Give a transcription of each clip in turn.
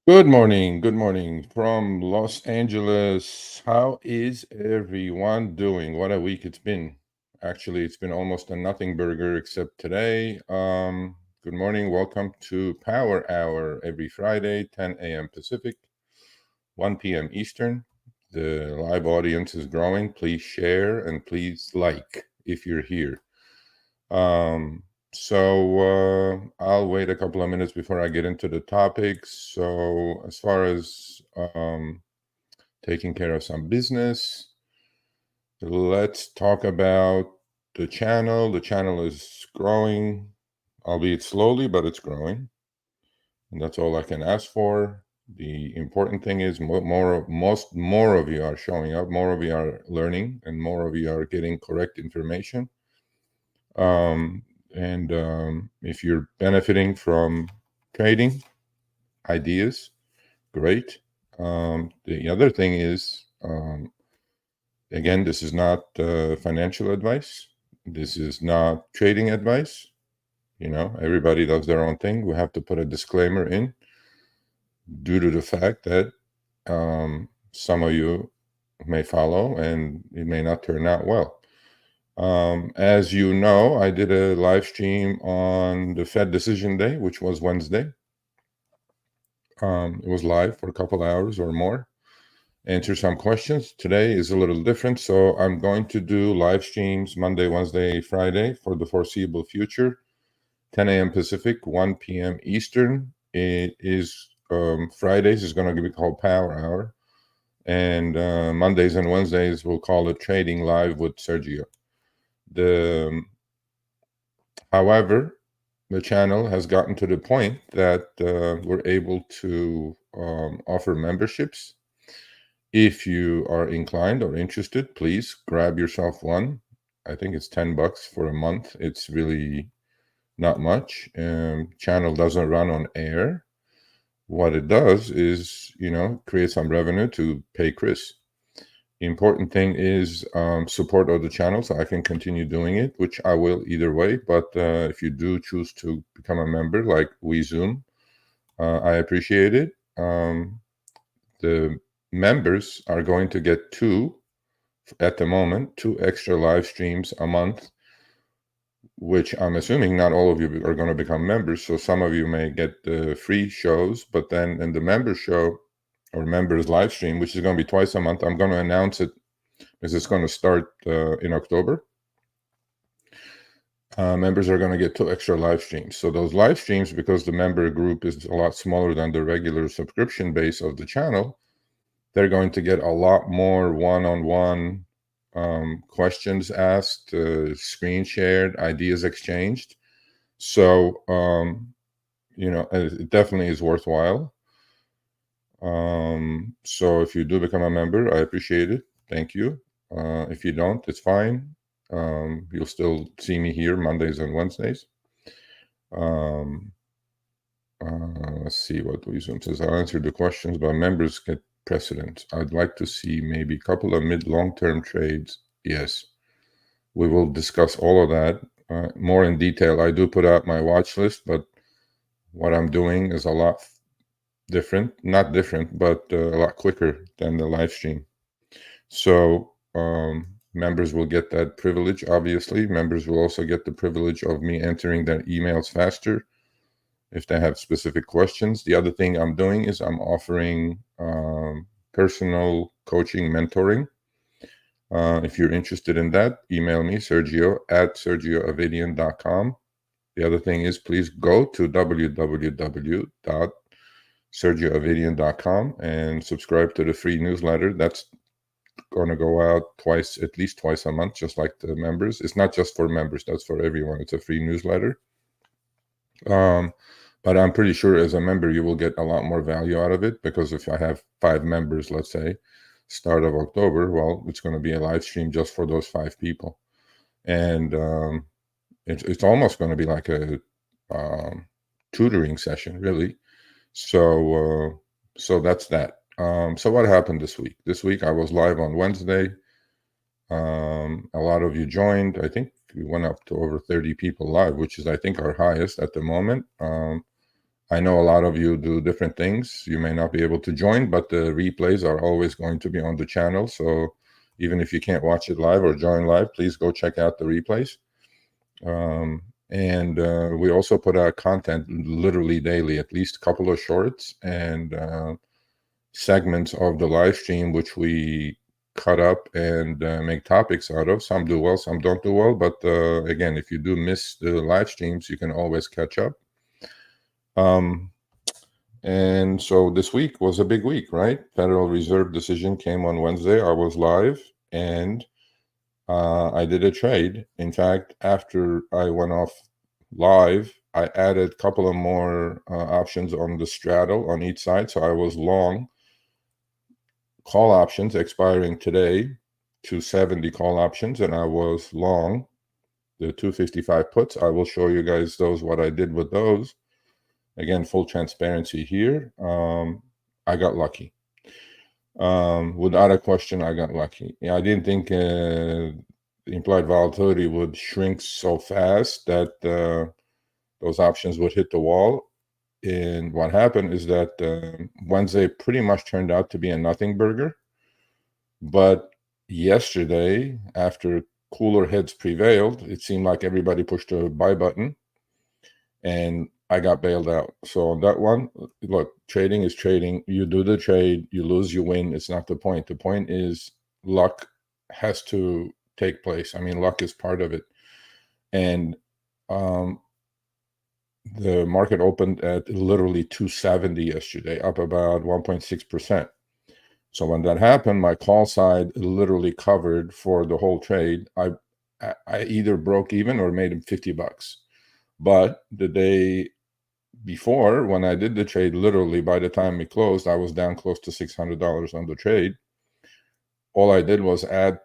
Good morning from Los Angeles. How is everyone doing? What a week it's been. Actually, it's been almost a nothing burger except today. Good morning. Welcome to Power Hour every Friday, 10 a.m. Pacific, 1 p.m. Eastern. The live audience is growing. Please share and please like if you're here. I'll wait a couple of minutes before I get into the topics. So as far as taking care of some business, let's talk about the channel. The channel is growing, albeit slowly, but it's growing. And that's all I can ask for. The important thing is more of you are showing up, more of you are learning, and more of you are getting correct information. And if you're benefiting from trading ideas, great. The other thing is, again, this is not financial advice. This is not trading advice. You know, everybody does their own thing. We have to put a disclaimer in due to the fact that some of you may follow and it may not turn out well. As you know, I did a live stream on the Fed decision day, which was Wednesday. It was live for a couple hours or more. Answer some questions. Today is a little different, so I'm going to do live streams Monday, Wednesday, Friday for the foreseeable future. 10 a.m. Pacific, 1 p.m. Eastern. It is Fridays is going to be called Power Hour, and Mondays and Wednesdays we'll call it Trading Live with Sergio. However, the channel has gotten to the point that we're able to offer memberships. If you are inclined or interested, please grab yourself one. I think it's $10 for a month. It's really not much. Channel doesn't run on air. What it does is, create some revenue to pay Chris. The important thing is support of the channel so I can continue doing it, which I will either way. But if you do choose to become a member like WeZoom, I appreciate it. The members are going to get at the moment, 2 extra live streams a month, which I'm assuming not all of you are going to become members. So some of you may get the free shows, but then in the member show or members live stream, which is going to be twice a month, I'm going to announce it because it's going to start in October. Members are going to get 2 extra live streams. So those live streams, because the member group is a lot smaller than the regular subscription base of the channel, they're going to get a lot more one-on-one questions asked, screen shared, ideas exchanged. So, it definitely is worthwhile. So if you do become a member, I appreciate it. Thank you. If you don't, it's fine. You'll still see me here Mondays and Wednesdays. Let's see what WeZoom says. I'll answer the questions, but members get precedence. I'd like to see maybe a couple of mid-long-term trades. Yes, we will discuss all of that more in detail. I do put out my watch list, but what I'm doing is a lot different, not different, but a lot quicker than the live stream. So members will get that privilege. Obviously, members will also get the privilege of me entering their emails faster if they have specific questions. The other thing I'm doing is I'm offering personal coaching, mentoring. If you're interested in that, email me, Sergio at sergioavedian.com. The other thing is please go to www.sergioavedian.com and subscribe to the free newsletter. That's going to go out at least twice a month, just like the members. It's not just for members, that's for everyone. It's a free newsletter. But I'm pretty sure as a member, you will get a lot more value out of it, because if I have 5 members, let's say, start of October, well, it's going to be a live stream just for those 5 people. And it's almost going to be like a tutoring session, really. So that's that. So what happened this week? This week I was live on Wednesday. A lot of you joined. I think we went up to over 30 people live, which is, I think, our highest at the moment. I know a lot of you do different things. You may not be able to join, but the replays are always going to be on the channel. So even if you can't watch it live or join live, please go check out the replays. And we also put out content literally daily, at least a couple of shorts and segments of the live stream, which we cut up and make topics out of. Some do well, some don't do well. But again, if you do miss the live streams, you can always catch up. And so this week was a big week, right? Federal Reserve decision came on Wednesday. I was live and I did a trade. In fact, after I went off live, I added a couple of more options on the straddle on each side. So I was long call options expiring today, 270 call options, and I was long the 255 puts. I will show you guys those, what I did with those. Again, full transparency here. I got lucky. Without a question, I got lucky. Yeah, I didn't think the implied volatility would shrink so fast that those options would hit the wall. And what happened is that Wednesday pretty much turned out to be a nothing burger. But yesterday, after cooler heads prevailed, it seemed like everybody pushed the buy button and I got bailed out. So on that one, look, trading is trading. You do the trade, you lose, you win. It's not the point. The point is luck has to take place. I mean, luck is part of it. And the market opened at literally 270 yesterday, up about 1.6%. So when that happened, my call side literally covered for the whole trade. I either broke even or made him $50. But the day before, when I did the trade, literally by the time it closed, I was down close to $600 on the trade. All I did was I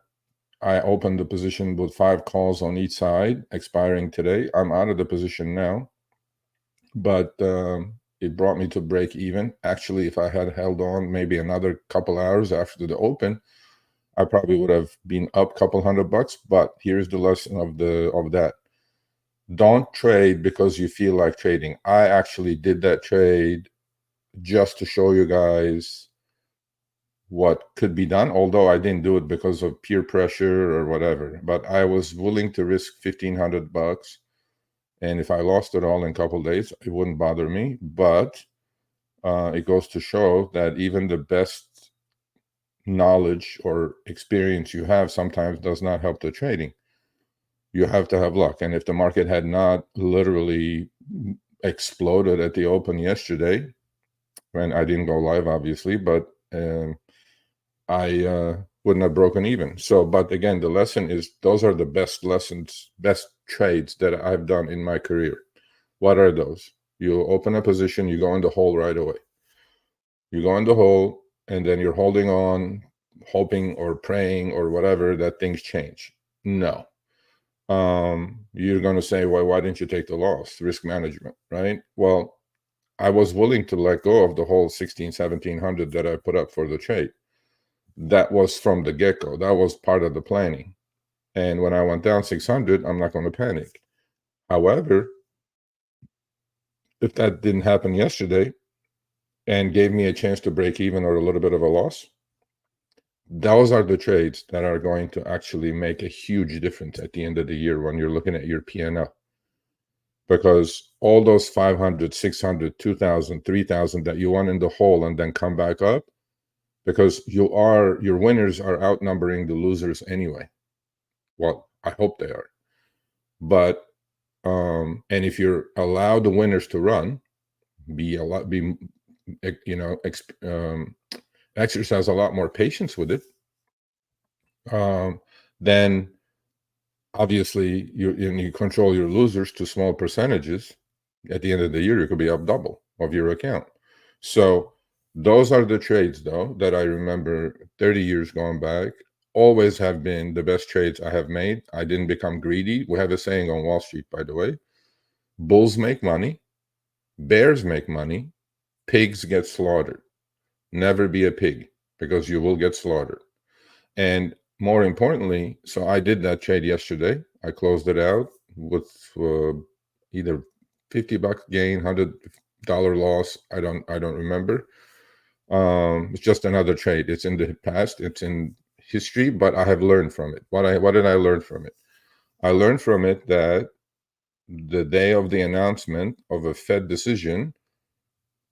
opened the position with 5 calls on each side, expiring today. I'm out of the position now, but it brought me to break even. Actually, if I had held on maybe another couple hours after the open, I probably would have been up a couple $100. But here's the lesson of that. Don't trade because you feel like trading. I actually did that trade just to show you guys what could be done, although I didn't do it because of peer pressure or whatever. But I was willing to risk $1,500. And if I lost it all in a couple of days, it wouldn't bother me. But it goes to show that even the best knowledge or experience you have sometimes does not help the trading. You have to have luck. And if the market had not literally exploded at the open yesterday, when I didn't go live, obviously, but I wouldn't have broken even. So, but again, the lesson is those are the best lessons, best trades that I've done in my career. What are those? You open a position, you go in the hole right away. You go in the hole, and then you're holding on, hoping or praying or whatever that things change. No. You're going to say, well, why didn't you take the loss? Risk management, right? Well, I was willing to let go of the whole 1700 that I put up for the trade. That was from the get-go. That was part of the planning. And when I went down 600, I'm not going to panic. However, if that didn't happen yesterday and gave me a chance to break even or a little bit of a loss, those are the trades that are going to actually make a huge difference at the end of the year when you're looking at your P&L. Because all those 500, 600, 2,000, 3,000 that you won in the hole and then come back up, because your winners are outnumbering the losers anyway. Well, I hope they are. But and if you're allowed the winners to run, exercise a lot more patience with it, then obviously you control your losers to small percentages. At the end of the year, you could be up double of your account. So those are the trades, though, that I remember 30 years going back, always have been the best trades I have made. I didn't become greedy. We have a saying on Wall Street, by the way: bulls make money, bears make money, pigs get slaughtered. Never be a pig, because you will get slaughtered. And more importantly, so I did that trade yesterday. I closed it out with either $50 gain, dollar loss. I don't remember. It's just another trade. It's in the past. It's in history, but I have learned from it. What did I learn from it? I learned from it that the day of the announcement of a Fed decision,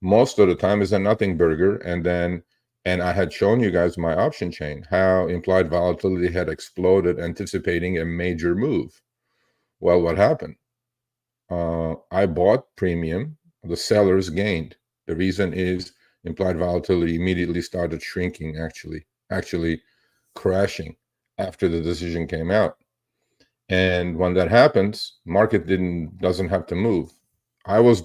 most of the time is a nothing burger, and I had shown you guys my option chain, how implied volatility had exploded, anticipating a major move. Well, what happened? I bought premium. The sellers gained. The reason is implied volatility immediately started shrinking, actually crashing after the decision came out. And when that happens, market doesn't have to move. I was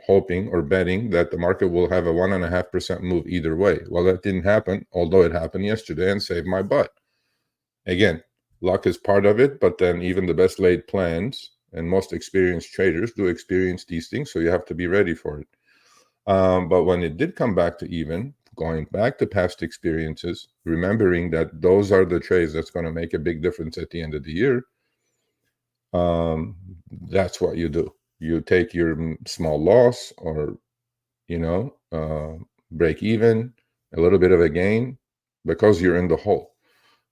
hoping or betting that the market will have a 1.5% move either way. Well, that didn't happen, although it happened yesterday and saved my butt. Again, luck is part of it, but then even the best laid plans and most experienced traders do experience these things, so you have to be ready for it. But when it did come back to even, going back to past experiences, remembering that those are the trades that's going to make a big difference at the end of the year, that's what you do. You take your small loss, or break even, a little bit of a gain, because you're in the hole.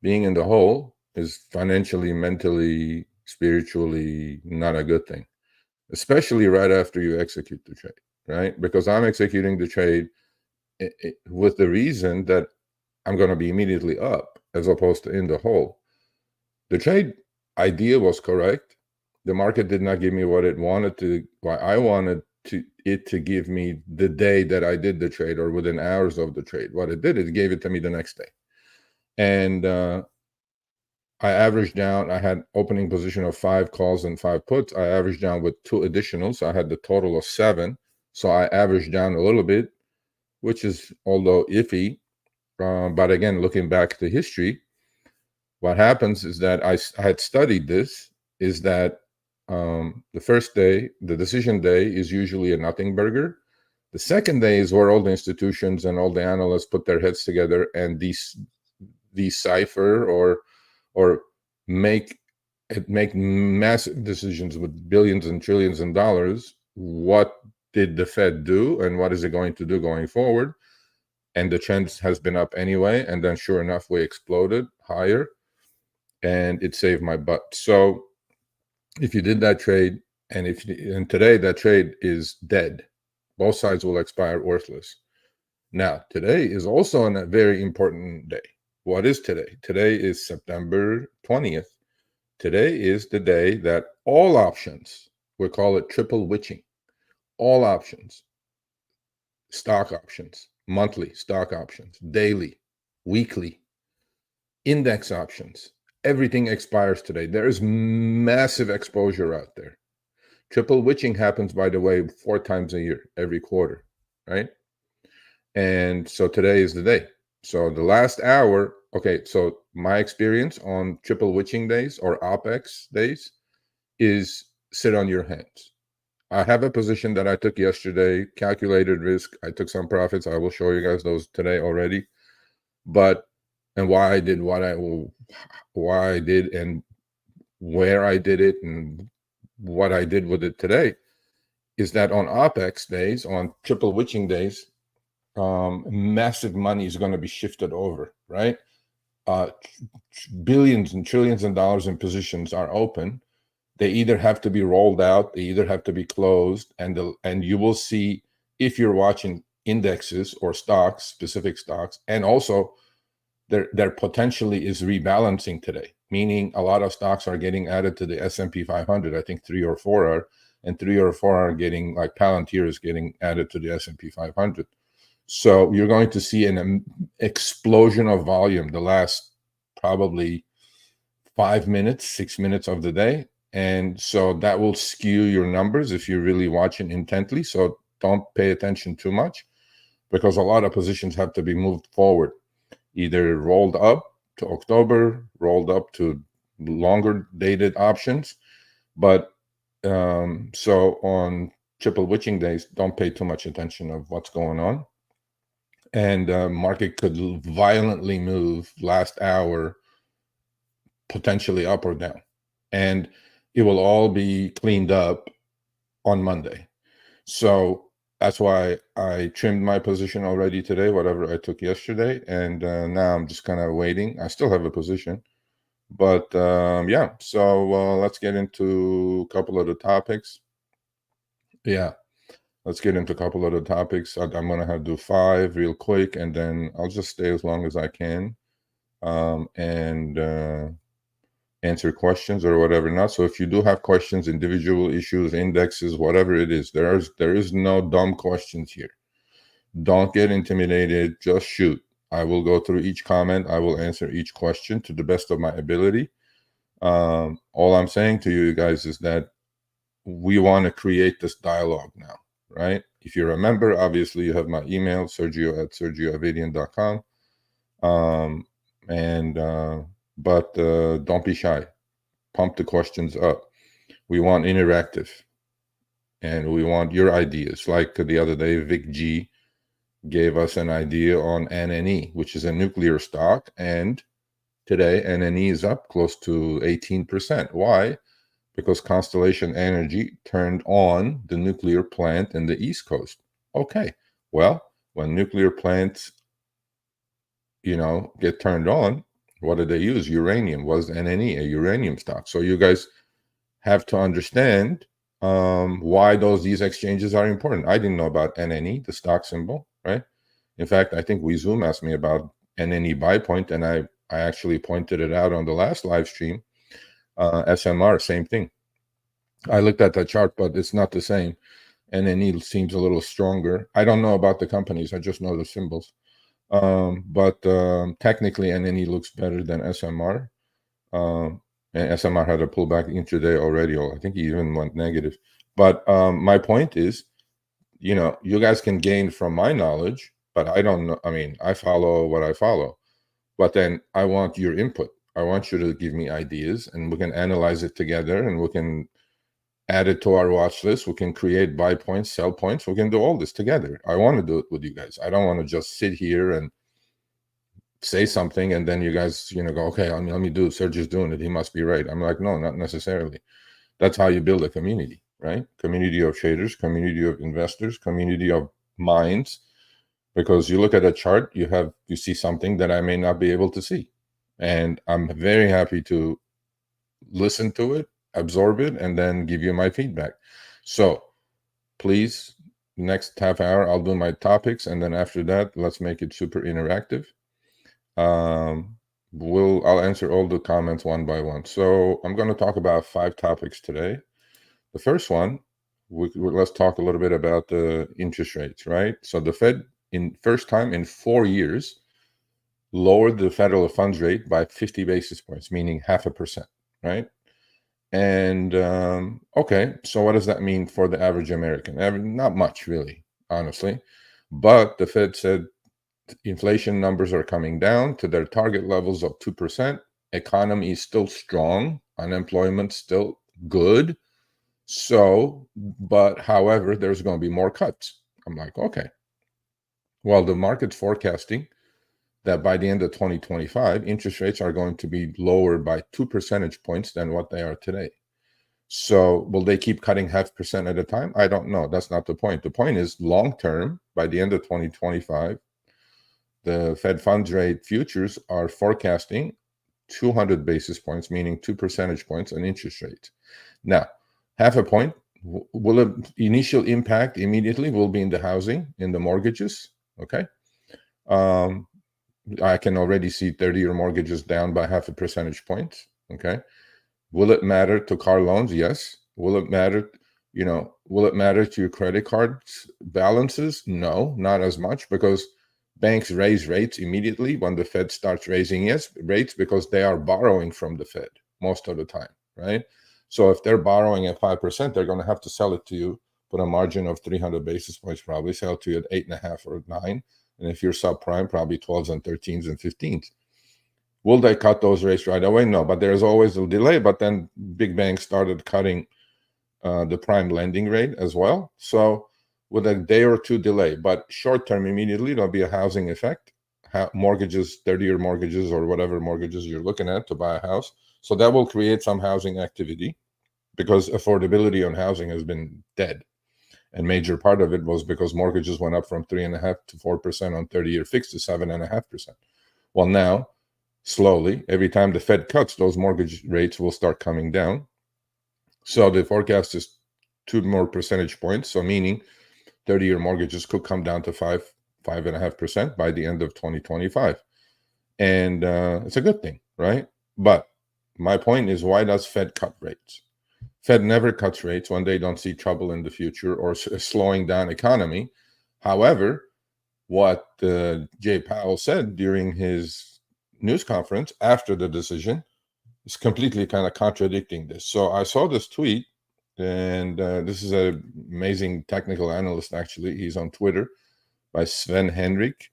Being in the hole is financially, mentally, spiritually not a good thing, especially right after you execute the trade, right? Because I'm executing the trade with the reason that I'm going to be immediately up as opposed to in the hole. The trade idea was correct. The market did not give me what it wanted to, why I wanted it to give me the day that I did the trade, or within hours of the trade. What it did, it gave it to me the next day. And I averaged down. I had opening position of 5 calls and 5 puts. I averaged down with 2 additionals. So I had the total of 7. So I averaged down a little bit, which is, although iffy. But again, looking back to history, what happens is that I had studied this, is that the first day, the decision day, is usually a nothing burger. The second day is where all the institutions and all the analysts put their heads together and decipher or make massive decisions with billions and trillions of dollars. What did the Fed do, and what is it going to do going forward? And the trend has been up anyway, and then sure enough, we exploded higher, and it saved my butt. So if you did that trade, and today that trade is dead, both sides will expire worthless. Now, today is also a very important day. What is today? Today is September 20th. Today is the day that all options, we call it triple witching, all options, stock options, monthly stock options, daily, weekly, index options, everything expires today. There is massive exposure out there. Triple witching happens, by the way, 4 times a year, every quarter, right? And so today is the day. So the last hour, okay, so my experience on triple witching days or OPEX days is sit on your hands. I have a position that I took yesterday, calculated risk. I took some profits. I will show you guys those today already. And why I did why I did and where I did it and what I did with it today is that on OPEX days, on triple witching days, massive money is going to be shifted over, right? Billions and trillions of dollars in positions are open. They either have to be rolled out, they either have to be closed, and you will see, if you're watching indexes or stocks, specific stocks, and also there potentially is rebalancing today, meaning a lot of stocks are getting added to the S&P 500. I think 3 or 4 are, and 3 or 4 are getting, like Palantir is getting added to the S&P 500. So you're going to see an explosion of volume the last probably 5 minutes, 6 minutes of the day. And so that will skew your numbers if you're really watching intently. So don't pay attention too much, because a lot of positions have to be moved forward, either rolled up to October, rolled up to longer dated options. But so on triple witching days, don't pay too much attention of what's going on. And market could violently move last hour, potentially up or down. And it will all be cleaned up on Monday. So That's why I trimmed my position already today, whatever I took yesterday, and now I'm just kind of waiting. I still have a position, but yeah. So let's get into a couple of the topics. Yeah, let's get into a couple of the topics. I'm gonna have to do 5 real quick, and then I'll just stay as long as I can, and answer questions or whatever not. So if you do have questions, individual issues, indexes, whatever it is, there is no dumb questions here. Don't get intimidated. Just shoot. I will go through each comment. I will answer each question to the best of my ability. All I'm saying to you guys is that we want to create this dialogue now, right? If you remember, obviously you have my email, sergio@sergioavedian.com. But don't be shy. Pump the questions up. We want interactive, and we want your ideas. Like the other day, Vic G gave us an idea on NNE, which is a nuclear stock, and today NNE is up close to 18%. Why? Because Constellation Energy turned on the nuclear plant in the East Coast. Okay, well, when nuclear plants, get turned on, what do they use? Uranium. Was NNE a uranium stock? So you guys have to understand why these exchanges are important. I didn't know about NNE, the stock symbol, right? In fact, I think Zoom asked me about NNE buy point, and I actually pointed it out on the last live stream. SMR, same thing. I looked at that chart, but it's not the same. NNE seems a little stronger. I don't know about the companies. I just know the symbols. But technically, NNE looks better than SMR. And SMR had a pullback intraday already. I think he even went negative. But my point is, you guys can gain from my knowledge, but I don't know. I mean, I follow what I follow. But then I want your input. I want you to give me ideas, and we can analyze it together, and we can add it to our watch list. We can create buy points, sell points. We can do all this together. I want to do it with you guys. I don't want to just sit here and say something and then you guys, go, okay, let me do it. Sergio's doing it. He must be right. I'm like, no, not necessarily. That's how you build a community, right? Community of traders, community of investors, community of minds. Because you look at a chart, you see something that I may not be able to see. And I'm very happy to listen to it, absorb it, and then give you my feedback. So please, next half hour, I'll do my topics. And then after that, let's make it super interactive. I'll answer all the comments one by one. So I'm going to talk about 5 topics today. The first one, let's talk a little bit about the interest rates, right? So the Fed, first time in 4 years, lowered the federal funds rate by 50 basis points, meaning 0.5%, right? And okay, so what does that mean for the average American? Not much, really, honestly. But the Fed said inflation numbers are coming down to their target levels of 2%. Economy is still strong. Unemployment still good. So, but however, there's going to be more cuts. I'm like, okay. Well, the market's forecasting that by the end of 2025, interest rates are going to be lower by 2 percentage points than what they are today. So will they keep cutting 0.5% at a time? I don't know. That's not the point. The point is long term, by the end of 2025, the Fed funds rate futures are forecasting 200 basis points, meaning 2 percentage points on interest rates. Now, 0.5 point, will it initial impact immediately will be in the housing, in the mortgages, okay? I can already see 30-year mortgages down by 0.5 percentage point, okay? Will it matter to car loans? Yes. Will it matter, will it matter to your credit cards balances? No, not as much, because banks raise rates immediately when the Fed starts raising rates because they are borrowing from the Fed most of the time, right? So if they're borrowing at 5%, they're going to have to sell it to you, put a margin of 300 basis points, probably sell it to you at 8.5 or 9. And if you're subprime, probably 12s and 13s and 15s. Will they cut those rates right away? No, but there's always a delay. But then big banks started cutting the prime lending rate as well. So with a day or two delay, but short term, immediately, there'll be a housing effect. Mortgages, 30-year mortgages or whatever mortgages you're looking at to buy a house. So that will create some housing activity because affordability on housing has been dead. And major part of it was because mortgages went up from 3.5% to 4% on 30-year fixed to 7.5%. Well, now, slowly, every time the Fed cuts, those mortgage rates will start coming down. So the forecast is 2 more percentage points. So meaning 30-year mortgages could come down to 5.5% by the end of 2025. And it's a good thing, right? But my point is, why does Fed cut rates? Fed never cuts rates when they don't see trouble in the future or a slowing down economy. However, what Jay Powell said during his news conference after the decision is completely kind of contradicting this. So I saw this tweet, and this is an amazing technical analyst, actually. He's on Twitter, by Sven Henrik.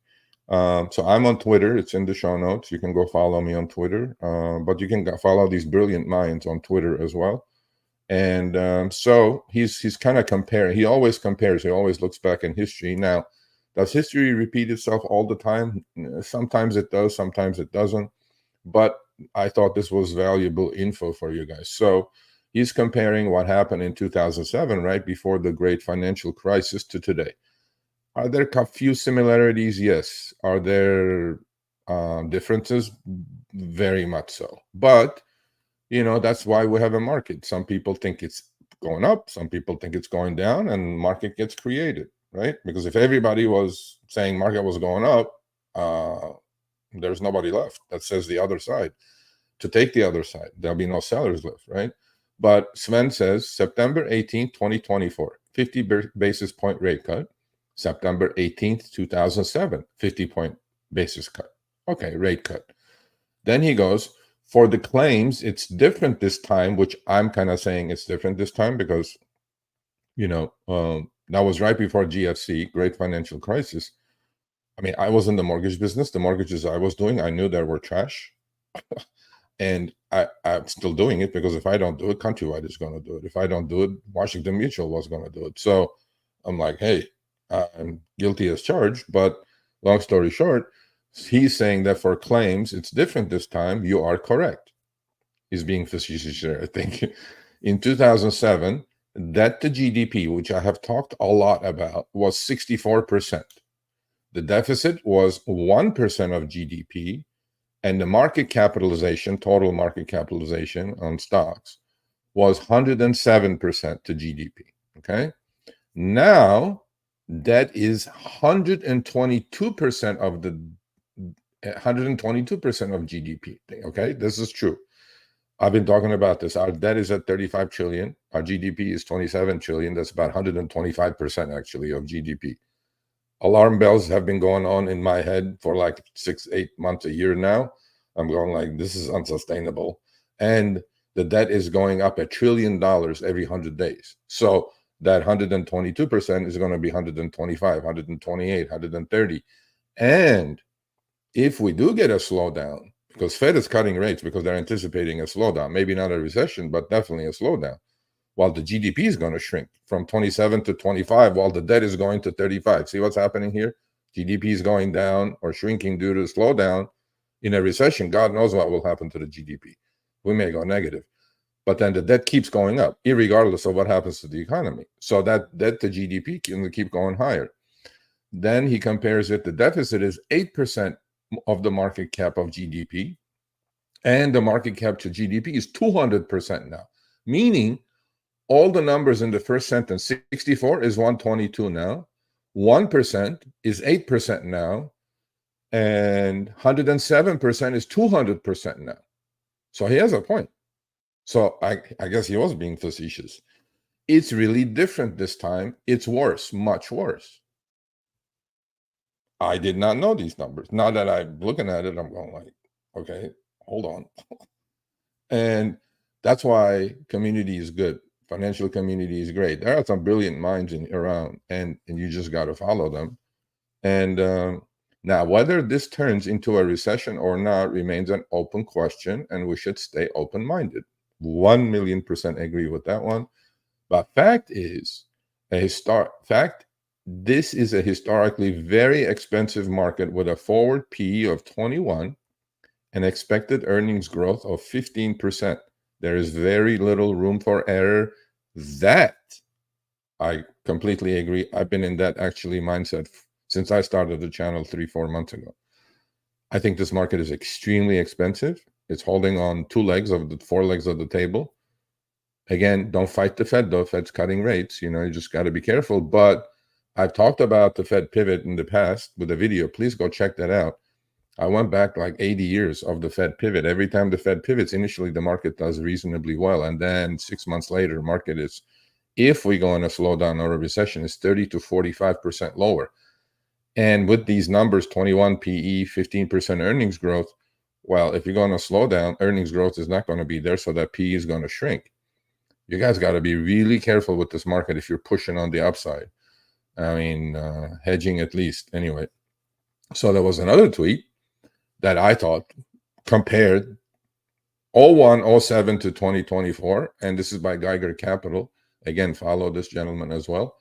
So I'm on Twitter. It's in the show notes. You can go follow me on Twitter. But you can follow these brilliant minds on Twitter as well. And so he's kind of comparing. He always compares. He always looks back in history. Now, does history repeat itself all the time? Sometimes it does. Sometimes it doesn't. But I thought this was valuable info for you guys. So he's comparing what happened in 2007, right before the great financial crisis, to today. Are there a few similarities? Yes. Are there differences? Very much so. But, that's why we have a market. Some people think it's going up. Some people think it's going down, and market gets created, right? Because if everybody was saying market was going up, there's nobody left that says the other side to take the other side. There'll be no sellers left, right? But Sven says September 18th, 2024, 50 basis point rate cut. September 18th, 2007, 50 basis cut. Okay, rate cut. Then he goes, for the claims, it's different this time, which I'm kind of saying it's different this time because, that was right before GFC, Great Financial Crisis. I mean, I was in the mortgage business. The mortgages I was doing, I knew they were trash. And I'm still doing it because if I don't do it, Countrywide is going to do it. If I don't do it, Washington Mutual was going to do it. So I'm like, hey, I'm guilty as charged. But long story short, he's saying that for claims, it's different this time. You are correct. He's being facetious there, I think. In 2007, debt to GDP, which I have talked a lot about, was 64%. The deficit was 1% of GDP. And the market capitalization, total market capitalization on stocks, was 107% to GDP. Okay. Now, debt is 122% of the 122% of GDP. Okay, this is true. I've been talking about this. Our debt is at 35 trillion. Our GDP is 27 trillion. That's about 125% actually of GDP. Alarm bells have been going on in my head for like 6-8 months, a year now. I'm going like, this is unsustainable. And the debt is going up $1 trillion every 100 days. So that 122% is going to be 125, 128, 130. And if we do get a slowdown, because Fed is cutting rates because they're anticipating a slowdown, maybe not a recession, but definitely a slowdown, while the GDP is going to shrink from 27 to 25, while the debt is going to 35. See what's happening here? GDP is going down or shrinking due to the slowdown. In a recession, God knows what will happen to the GDP. We may go negative. But then the debt keeps going up, irregardless of what happens to the economy. So that debt to GDP can keep going higher. Then he compares it, the deficit is 8% of the market cap of GDP, and the market cap to GDP is 200% now. Meaning, all the numbers in the first sentence, 64 is 122 now, 1% is 8% now, and 107% is 200% now. So he has a point. So I guess he was being facetious. It's really different this time. It's worse, much worse. I did not know these numbers. Now that I'm looking at it, I'm going like, okay, hold on. And that's why community is good. Financial community is great. There are some brilliant minds around, and you just got to follow them. And now, whether this turns into a recession or not remains an open question, and we should stay open-minded. 1,000,000% agree with that one. But fact is, this is a historically very expensive market with a forward PE of 21 and expected earnings growth of 15%. There is very little room for error. That I completely agree. I've been in that actually mindset since I started the channel 3-4 months ago. I think this market is extremely expensive. It's holding on 2 legs of the 4 legs of the table. Again, don't fight the Fed though. Fed's cutting rates. You just got to be careful. But I've talked about the Fed pivot in the past with a video. Please go check that out. I went back like 80 years of the Fed pivot. Every time the Fed pivots, initially the market does reasonably well. And then 6 months later, market is, if we go in a slowdown or a recession, is 30 to 45% lower. And with these numbers, 21 PE, 15% earnings growth, well, if you go on a slowdown, earnings growth is not going to be there. So that PE is going to shrink. You guys got to be really careful with this market if you're pushing on the upside. I mean, hedging at least. Anyway, so there was another tweet that I thought compared 0107 to 2024, and this is by Geiger Capital. Again, follow this gentleman as well.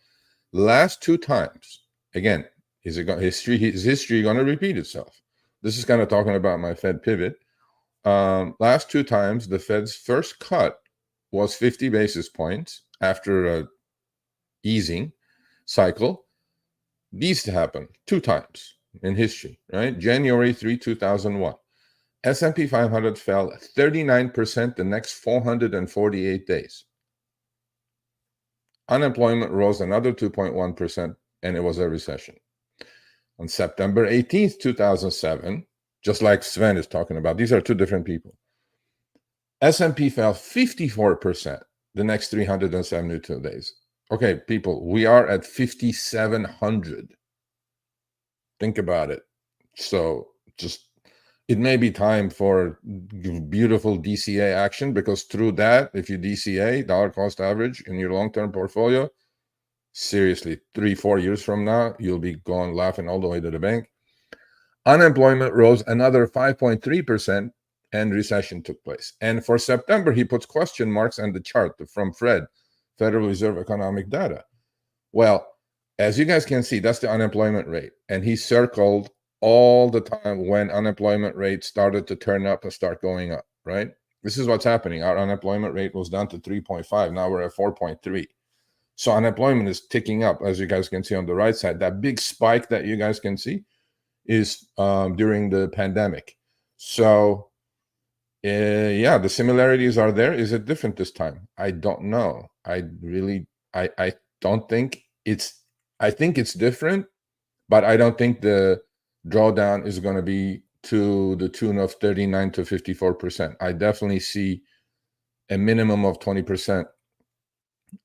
Last 2 times, again, is history going to repeat itself? This is kind of talking about my Fed pivot. Last 2 times, the Fed's first cut was 50 basis points after a easing cycle. These happen 2 times in history, right? January 3, 2001. S&P 500 fell 39% the next 448 days. Unemployment rose another 2.1%, and it was a recession. On September 18th, 2007, just like Sven is talking about, these are 2 different people. S&P fell 54% the next 372 days. Okay, people, we are at 5,700. Think about it. So just, it may be time for beautiful DCA action, because through that, if you DCA, dollar cost average, in your long-term portfolio, seriously, 3-4 years from now, you'll be going laughing all the way to the bank. Unemployment rose another 5.3%, and recession took place. And for September, he puts question marks on the chart from Fred, Federal Reserve Economic Data. Well, as you guys can see, that's the unemployment rate. And he circled all the time when unemployment rate started to turn up and start going up, right? This is what's happening. Our unemployment rate was down to 3.5. Now we're at 4.3. So unemployment is ticking up, as you guys can see on the right side. That big spike that you guys can see is during the pandemic. So yeah, the similarities are there. Is it different this time? I don't know. I don't think I think it's different, but I don't think the drawdown is going to be to the tune of 39 to 54%. I definitely see a minimum of 20%,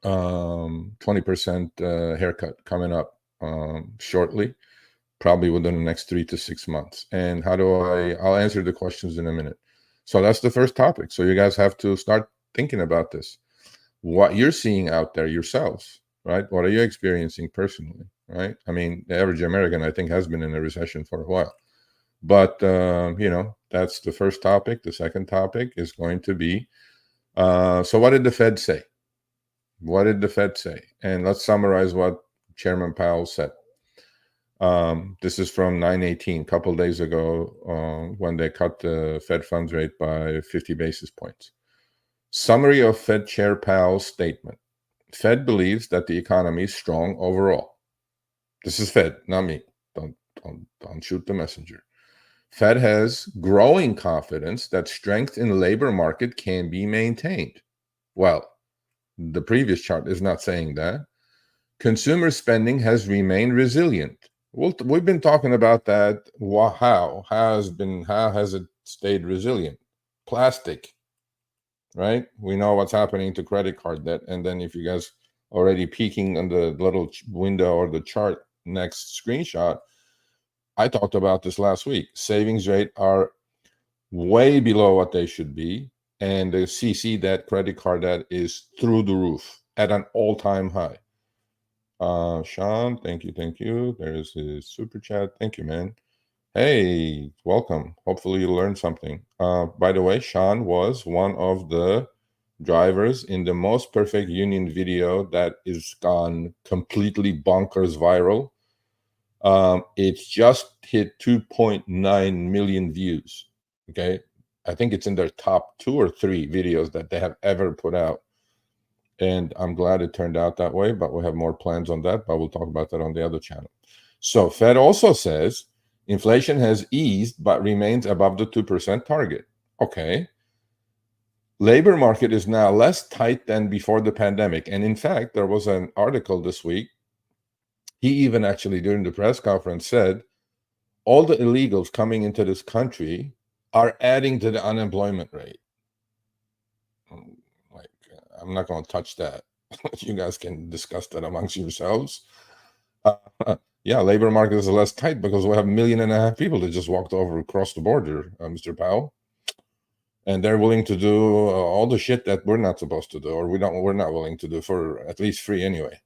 20% haircut coming up shortly, probably within the next 3 to 6 months. And I'll answer the questions in a minute. So that's the first topic. So you guys have to start thinking about this, what you're seeing out there yourselves, right? What are you experiencing personally, right? I mean, the average American, I think, has been in a recession for a while. But, that's the first topic. The second topic is going to be, so what did the Fed say? What did the Fed say? And let's summarize what Chairman Powell said. This is from 9/18, a couple days ago, when they cut the Fed funds rate by 50 basis points. Summary of Fed Chair Powell's statement. Fed believes that the economy is strong overall. This is Fed, not me. Don't shoot the messenger. Fed has growing confidence that strength in the labor market can be maintained. Well, the previous chart is not saying that. Consumer spending has remained resilient. We've been talking about that. How has it stayed resilient? Plastic, right? We know what's happening to credit card debt. And then if you guys already peeking on the little window or the chart next screenshot, I talked about this last week. Savings rate are way below what they should be. And the CC debt, credit card debt, is through the roof at an all-time high. Sean, thank you. There's his super chat. Thank you, man. Hey, welcome. Hopefully you learned something. By the way, Sean was one of the drivers in the Most Perfect Union video that is gone completely bonkers viral. It's just hit 2.9 million views. Okay. I think it's in their top 2 or 3 videos that they have ever put out. And I'm glad it turned out that way, but we have more plans on that, but we'll talk about that on the other channel. So Fed also says inflation has eased, but remains above the 2% target. Okay. Labor market is now less tight than before the pandemic. And in fact, there was an article this week. He even actually during the press conference said all the illegals coming into this country are adding to the unemployment rate. Like, I'm not going to touch that. You guys can discuss that amongst yourselves. Yeah, labor market is less tight because we have 1.5 million people that just walked over across the border, Mr. Powell, and they're willing to do all the shit that we're not supposed to do, or we're not willing to do for at least free anyway.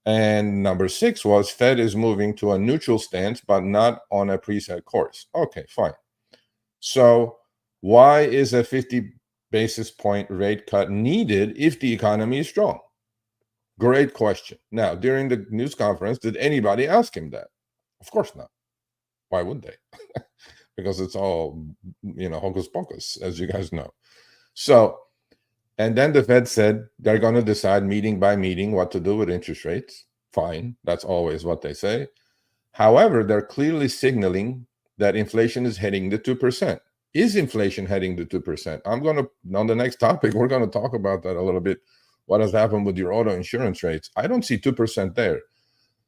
And number 6 was Fed is moving to a neutral stance, but not on a preset course. Okay, fine. So why is a 50 basis point rate cut needed if the economy is strong? Great question. Now, during the news conference, did anybody ask him that? Of course not. Why would they? Because it's all, hocus pocus, as you guys know. So, and then the Fed said they're going to decide meeting by meeting what to do with interest rates. Fine. That's always what they say. However, they're clearly signaling that inflation is heading to 2%. Is inflation heading to 2%? On the next topic, we're going to talk about that a little bit. What has happened with your auto insurance rates? I don't see 2% there.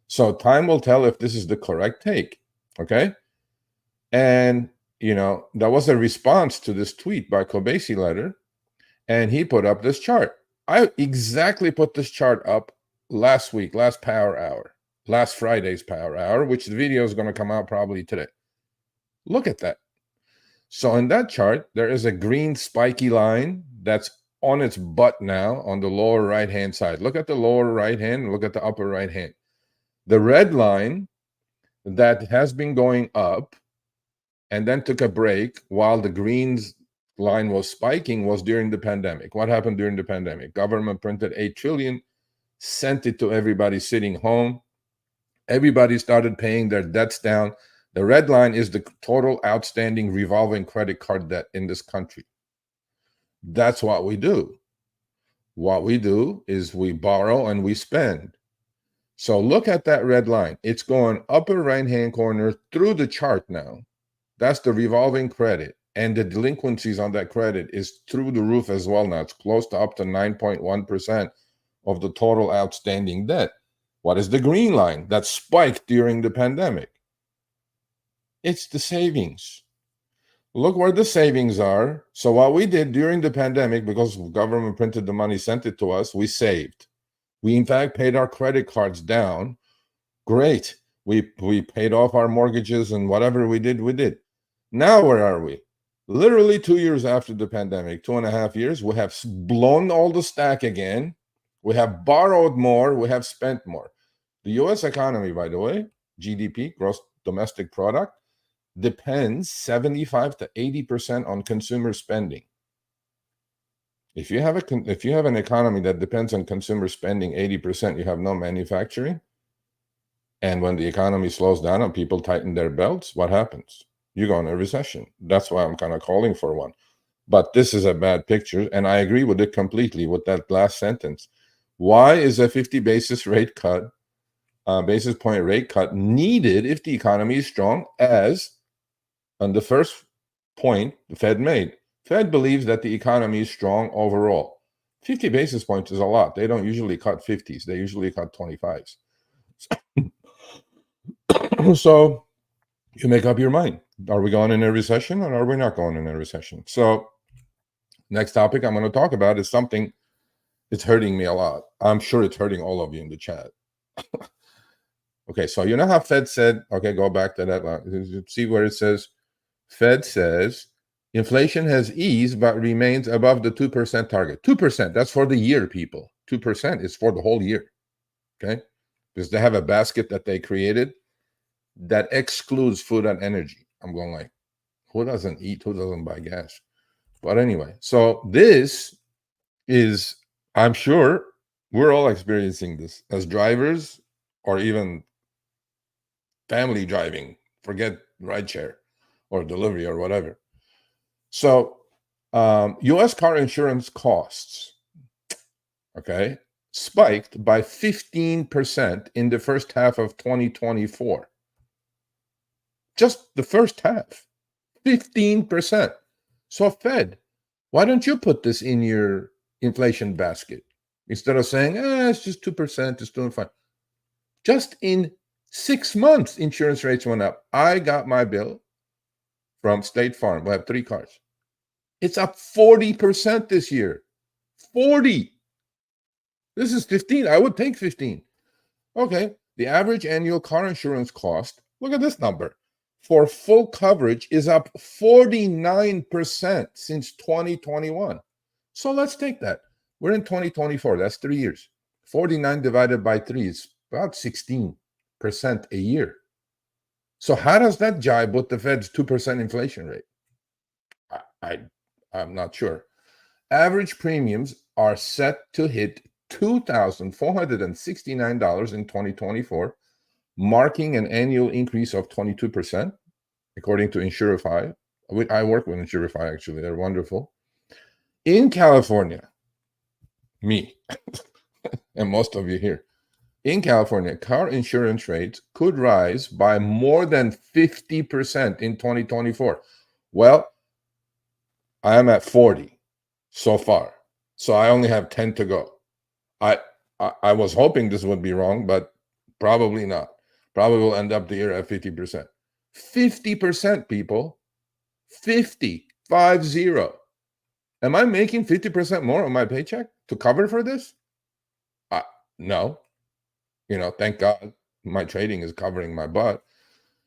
So time will tell if this is the correct take. Okay. And, there was a response to this tweet by Kobesi Letter, and he put up this chart. I exactly put this chart up last Power Hour, last Friday's Power Hour, which the video is going to come out probably today. Look at that. So in that chart, there is a green spiky line that's on its butt now on the lower right-hand side. Look at the lower right hand, look at the upper right hand. The red line that has been going up and then took a break while the green's line was spiking was during the pandemic. What happened during the pandemic? Government printed $8 trillion, sent it to everybody sitting home. Everybody started paying their debts down. The red line is the total outstanding revolving credit card debt in this country. That's what we do. What we do is we borrow and we spend. So look at that red line. It's going upper right-hand corner through the chart now. That's the revolving credit. And the delinquencies on that credit is through the roof as well now. It's close to up to 9.1% of the total outstanding debt. What is the green line? That spiked during the pandemic. It's the savings. Look where the savings are. So what we did during the pandemic, because government printed the money, sent it to us, we saved. We, in fact, paid our credit cards down. Great. We paid off our mortgages and whatever we did, we did. Now where are we? Literally 2 years after the pandemic, 2.5 years, we have blown all the stack again. We have borrowed more. We have spent more. The U.S. economy, by the way, GDP, gross domestic product, depends 75 to 80% on consumer spending. If you have an economy that depends on consumer spending 80%, you have no manufacturing. And when the economy slows down and people tighten their belts, what happens? You go in a recession. That's why I'm kind of calling for one. But this is a bad picture, and I agree with it completely with that last sentence. Why is a 50 basis point rate cut needed if the economy is strong? As on the first point the Fed made, Fed believes that the economy is strong overall. 50 basis points is a lot. They don't usually cut 50s. They usually cut 25s. So you make up your mind. Are we going in a recession or are we not going in a recession? So next topic I'm going to talk about is something that's hurting me a lot. I'm sure it's hurting all of you in the chat. Okay, so you know how Fed said, okay, go back to that line. See where it says, Fed says inflation has eased but remains above the 2% target. 2%, that's for the year, people. 2% is for the whole year, okay? Because they have a basket that they created that excludes food and energy. I'm going like, who doesn't eat? Who doesn't buy gas? But anyway, so this is, I'm sure we're all experiencing this as drivers or even family driving, forget rideshare or delivery or whatever. So U.S. car insurance costs okay, spiked by 15% in the first half of 2024. Just the first half, 15%. So Fed, why don't you put this in your inflation basket instead of saying, it's just 2%, it's doing fine. Just in 6 months, insurance rates went up. I got my bill from State Farm. We have 3 cars. It's up 40% this year. 40. This is 15. I would take 15. Okay. The average annual car insurance cost, look at this number, for full coverage is up 49% since 2021. So let's take that. We're in 2024. That's 3 years. 49 divided by 3 is about 16% a year. So how does that jibe with the Fed's 2% inflation rate? I'm not sure. Average premiums are set to hit $2,469 in 2024, marking an annual increase of 22%, according to Insurify. I work with Insurify, actually. They're wonderful. In California, me, and most of you here, in California, car insurance rates could rise by more than 50% in 2024. Well, I am at 40 so far, so I only have 10 to go. I was hoping this would be wrong, but probably not. Probably will end up the year at 50%. 50%, people. 50. Am I making 50% more on my paycheck to cover for this? No. Thank God my trading is covering my butt.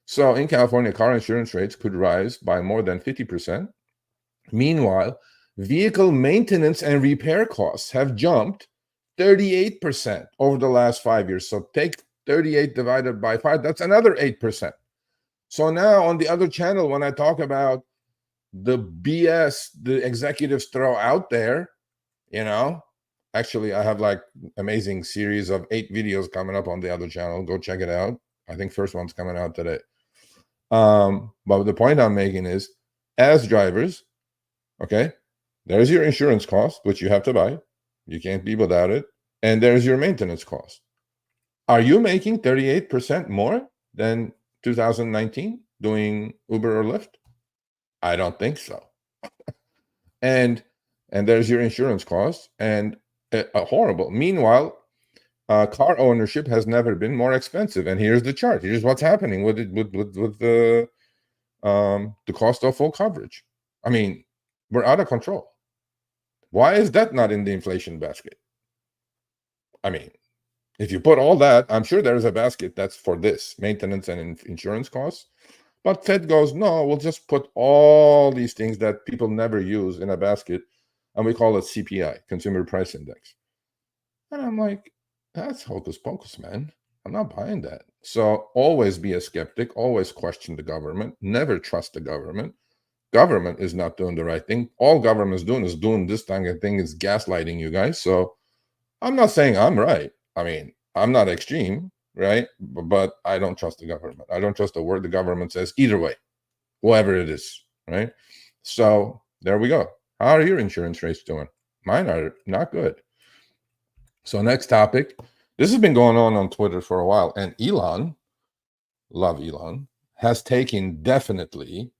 So in California, car insurance rates could rise by more than 50%. Meanwhile, vehicle maintenance and repair costs have jumped 38% over the last 5 years. So take 38 divided by 5, that's another 8%. So now on the other channel, when I talk about the BS the executives throw out there, actually I have like amazing series of 8 videos coming up on the other channel. Go check it out. I think first one's coming out today. But the point I'm making is, as drivers, okay, there's your insurance cost, which you have to buy. You can't be without it. And there's your maintenance cost. Are you making 38% more than 2019 doing Uber or Lyft? I don't think so. and there's your insurance cost, and horrible. Meanwhile, car ownership has never been more expensive. And here's the chart. Here's what's happening with the cost of full coverage. I mean, we're out of control. Why is that not in the inflation basket? I mean, if you put all that, I'm sure there's a basket that's for this, maintenance and insurance costs. But Fed goes, no, we'll just put all these things that people never use in a basket, and we call it CPI, Consumer Price Index. And I'm like, that's hocus pocus, man. I'm not buying that. So always be a skeptic, always question the government, never trust the government. Government is not doing the right thing. All government is doing this kind of thing is gaslighting you guys. So I'm not saying I'm right. I mean, I'm not extreme, right? But I don't trust the government. I don't trust the word the government says either way, whoever it is, right? So there we go. How are your insurance rates doing? Mine are not good. So next topic. This has been going on Twitter for a while. And Elon, love Elon, has taken definitely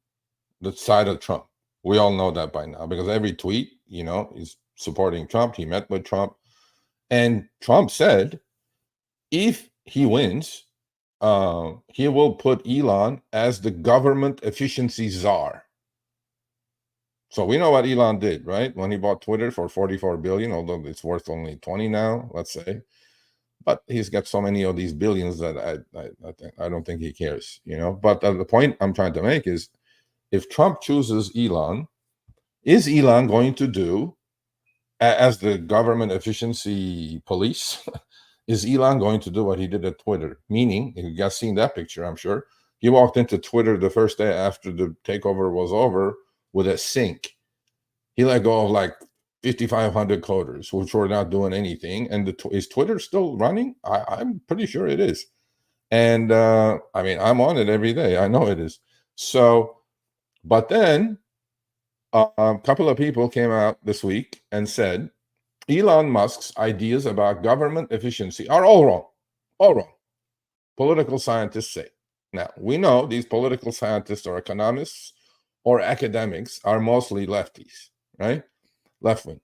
the side of Trump. We all know that by now, because every tweet, is supporting Trump. He met with Trump. And Trump said, if he wins, he will put Elon as the government efficiency czar. So we know what Elon did, right? When he bought Twitter for $44 billion, although it's worth only 20 now, let's say. But he's got so many of these billions that I don't think he cares, But the point I'm trying to make is, if Trump chooses Elon, is Elon going to do, as the government efficiency police, is Elon going to do what he did at Twitter? Meaning, you guys seen that picture, I'm sure. He walked into Twitter the first day after the takeover was over with a sink. He let go of like 5,500 coders, which were not doing anything. And is Twitter still running? I'm pretty sure it is. And I mean, I'm on it every day. I know it is. So, but then a couple of people came out this week and said, Elon Musk's ideas about government efficiency are all wrong. All wrong. Political scientists say. Now, we know these political scientists or economists or academics are mostly lefties, right? Left wing.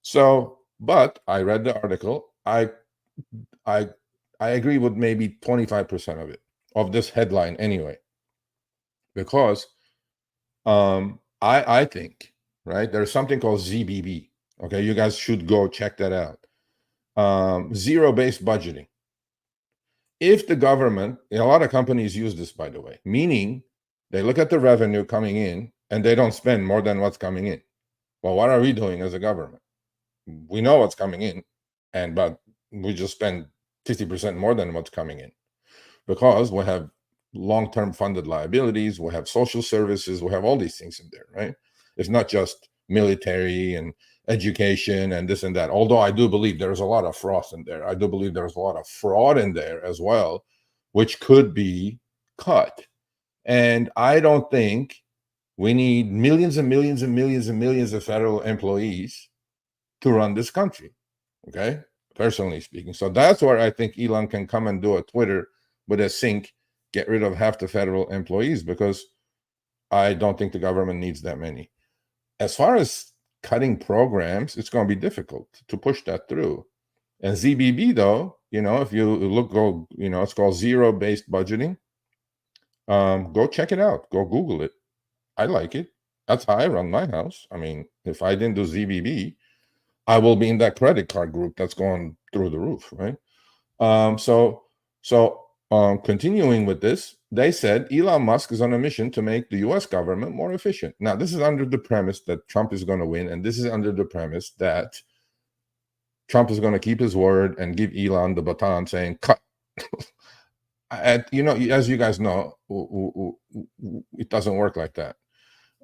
So, but I read the article. I I agree with maybe 25% of it, of this headline anyway, because I think, right, there's something called ZBB. Okay, you guys should go check that out. Zero-based budgeting. If the government, a lot of companies use this, by the way, meaning they look at the revenue coming in and they don't spend more than what's coming in. Well, what are we doing as a government? We know what's coming in, but we just spend 50% more than what's coming in, because we have long-term funded liabilities, we have social services, we have all these things in there, right? It's not just military and education and this and that. Although I do believe there's a lot of froth in there. I do believe there's a lot of fraud in there as well, which could be cut. And I don't think we need millions and millions and millions and millions of federal employees to run this country. Okay, personally speaking. So that's where I think Elon can come and do a Twitter with a sync, get rid of half the federal employees, because I don't think the government needs that many. As far as cutting programs, it's going to be difficult to push that through. And ZBB, though, if you go, it's called zero-based budgeting. Go check it out. Go Google it. I like it. That's how I run my house. I mean, if I didn't do ZBB, I will be in that credit card group that's going through the roof, right? Continuing with this, they said Elon Musk is on a mission to make the U.S. government more efficient. Now, this is under the premise that Trump is going to win, and this is under the premise that Trump is going to keep his word and give Elon the baton, saying, cut. And, as you guys know, it doesn't work like that.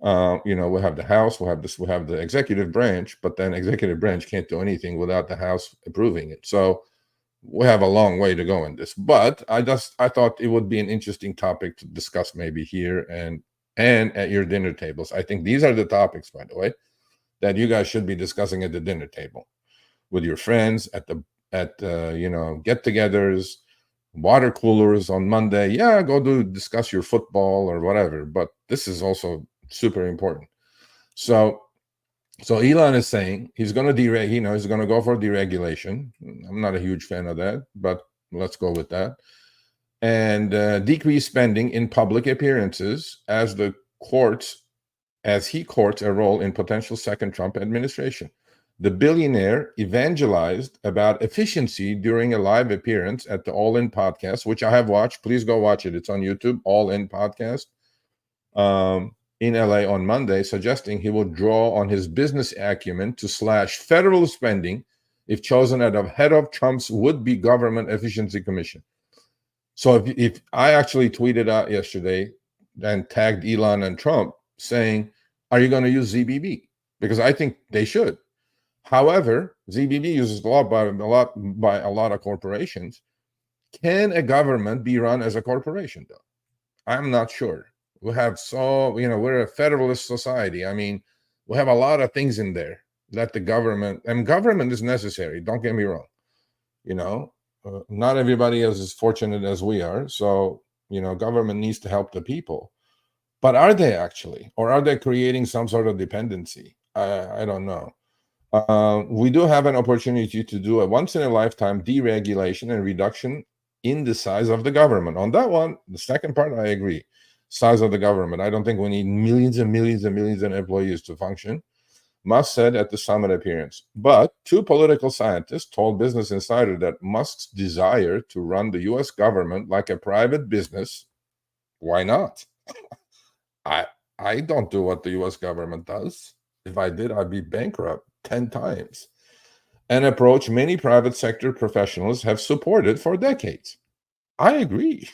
We have the House, we have the executive branch, but then executive branch can't do anything without the House approving it. So we have a long way to go in this. But I thought it would be an interesting topic to discuss maybe here and at your dinner tables. I think these are the topics, by the way, that you guys should be discussing at the dinner table with your friends at get-togethers, water coolers on Monday. Yeah, go discuss your football or whatever. But this is also super important. So Elon is saying he's going to he's going to go for deregulation. I'm not a huge fan of that, but let's go with that. And decrease spending in public appearances as he courts a role in potential second Trump administration. The billionaire evangelized about efficiency during a live appearance at the All In podcast, which I have watched. Please go watch it. It's on YouTube, All In podcast, in LA on Monday, suggesting he would draw on his business acumen to slash federal spending if chosen at the head of Trump's would-be government efficiency commission. So if I actually tweeted out yesterday and tagged Elon and Trump saying, are you going to use ZBB? Because I think they should. However, ZBB uses a lot by a lot of corporations. Can a government be run as a corporation, though? I'm not sure. We have we're a federalist society. I mean, we have a lot of things in there that the government is necessary. Don't get me wrong. Not everybody is as fortunate as we are. So, government needs to help the people. But are they actually? Or are they creating some sort of dependency? I don't know. We do have an opportunity to do a once-in-a-lifetime deregulation and reduction in the size of the government. On that one, the second part, I agree. Size of the government. I don't think we need millions and millions and millions of employees to function. Musk said at the summit appearance. But two political scientists told Business Insider that Musk's desire to run the U.S. government like a private business, why not? I don't do what the U.S. government does. If I did, I'd be bankrupt 10 times. An approach many private sector professionals have supported for decades. I agree.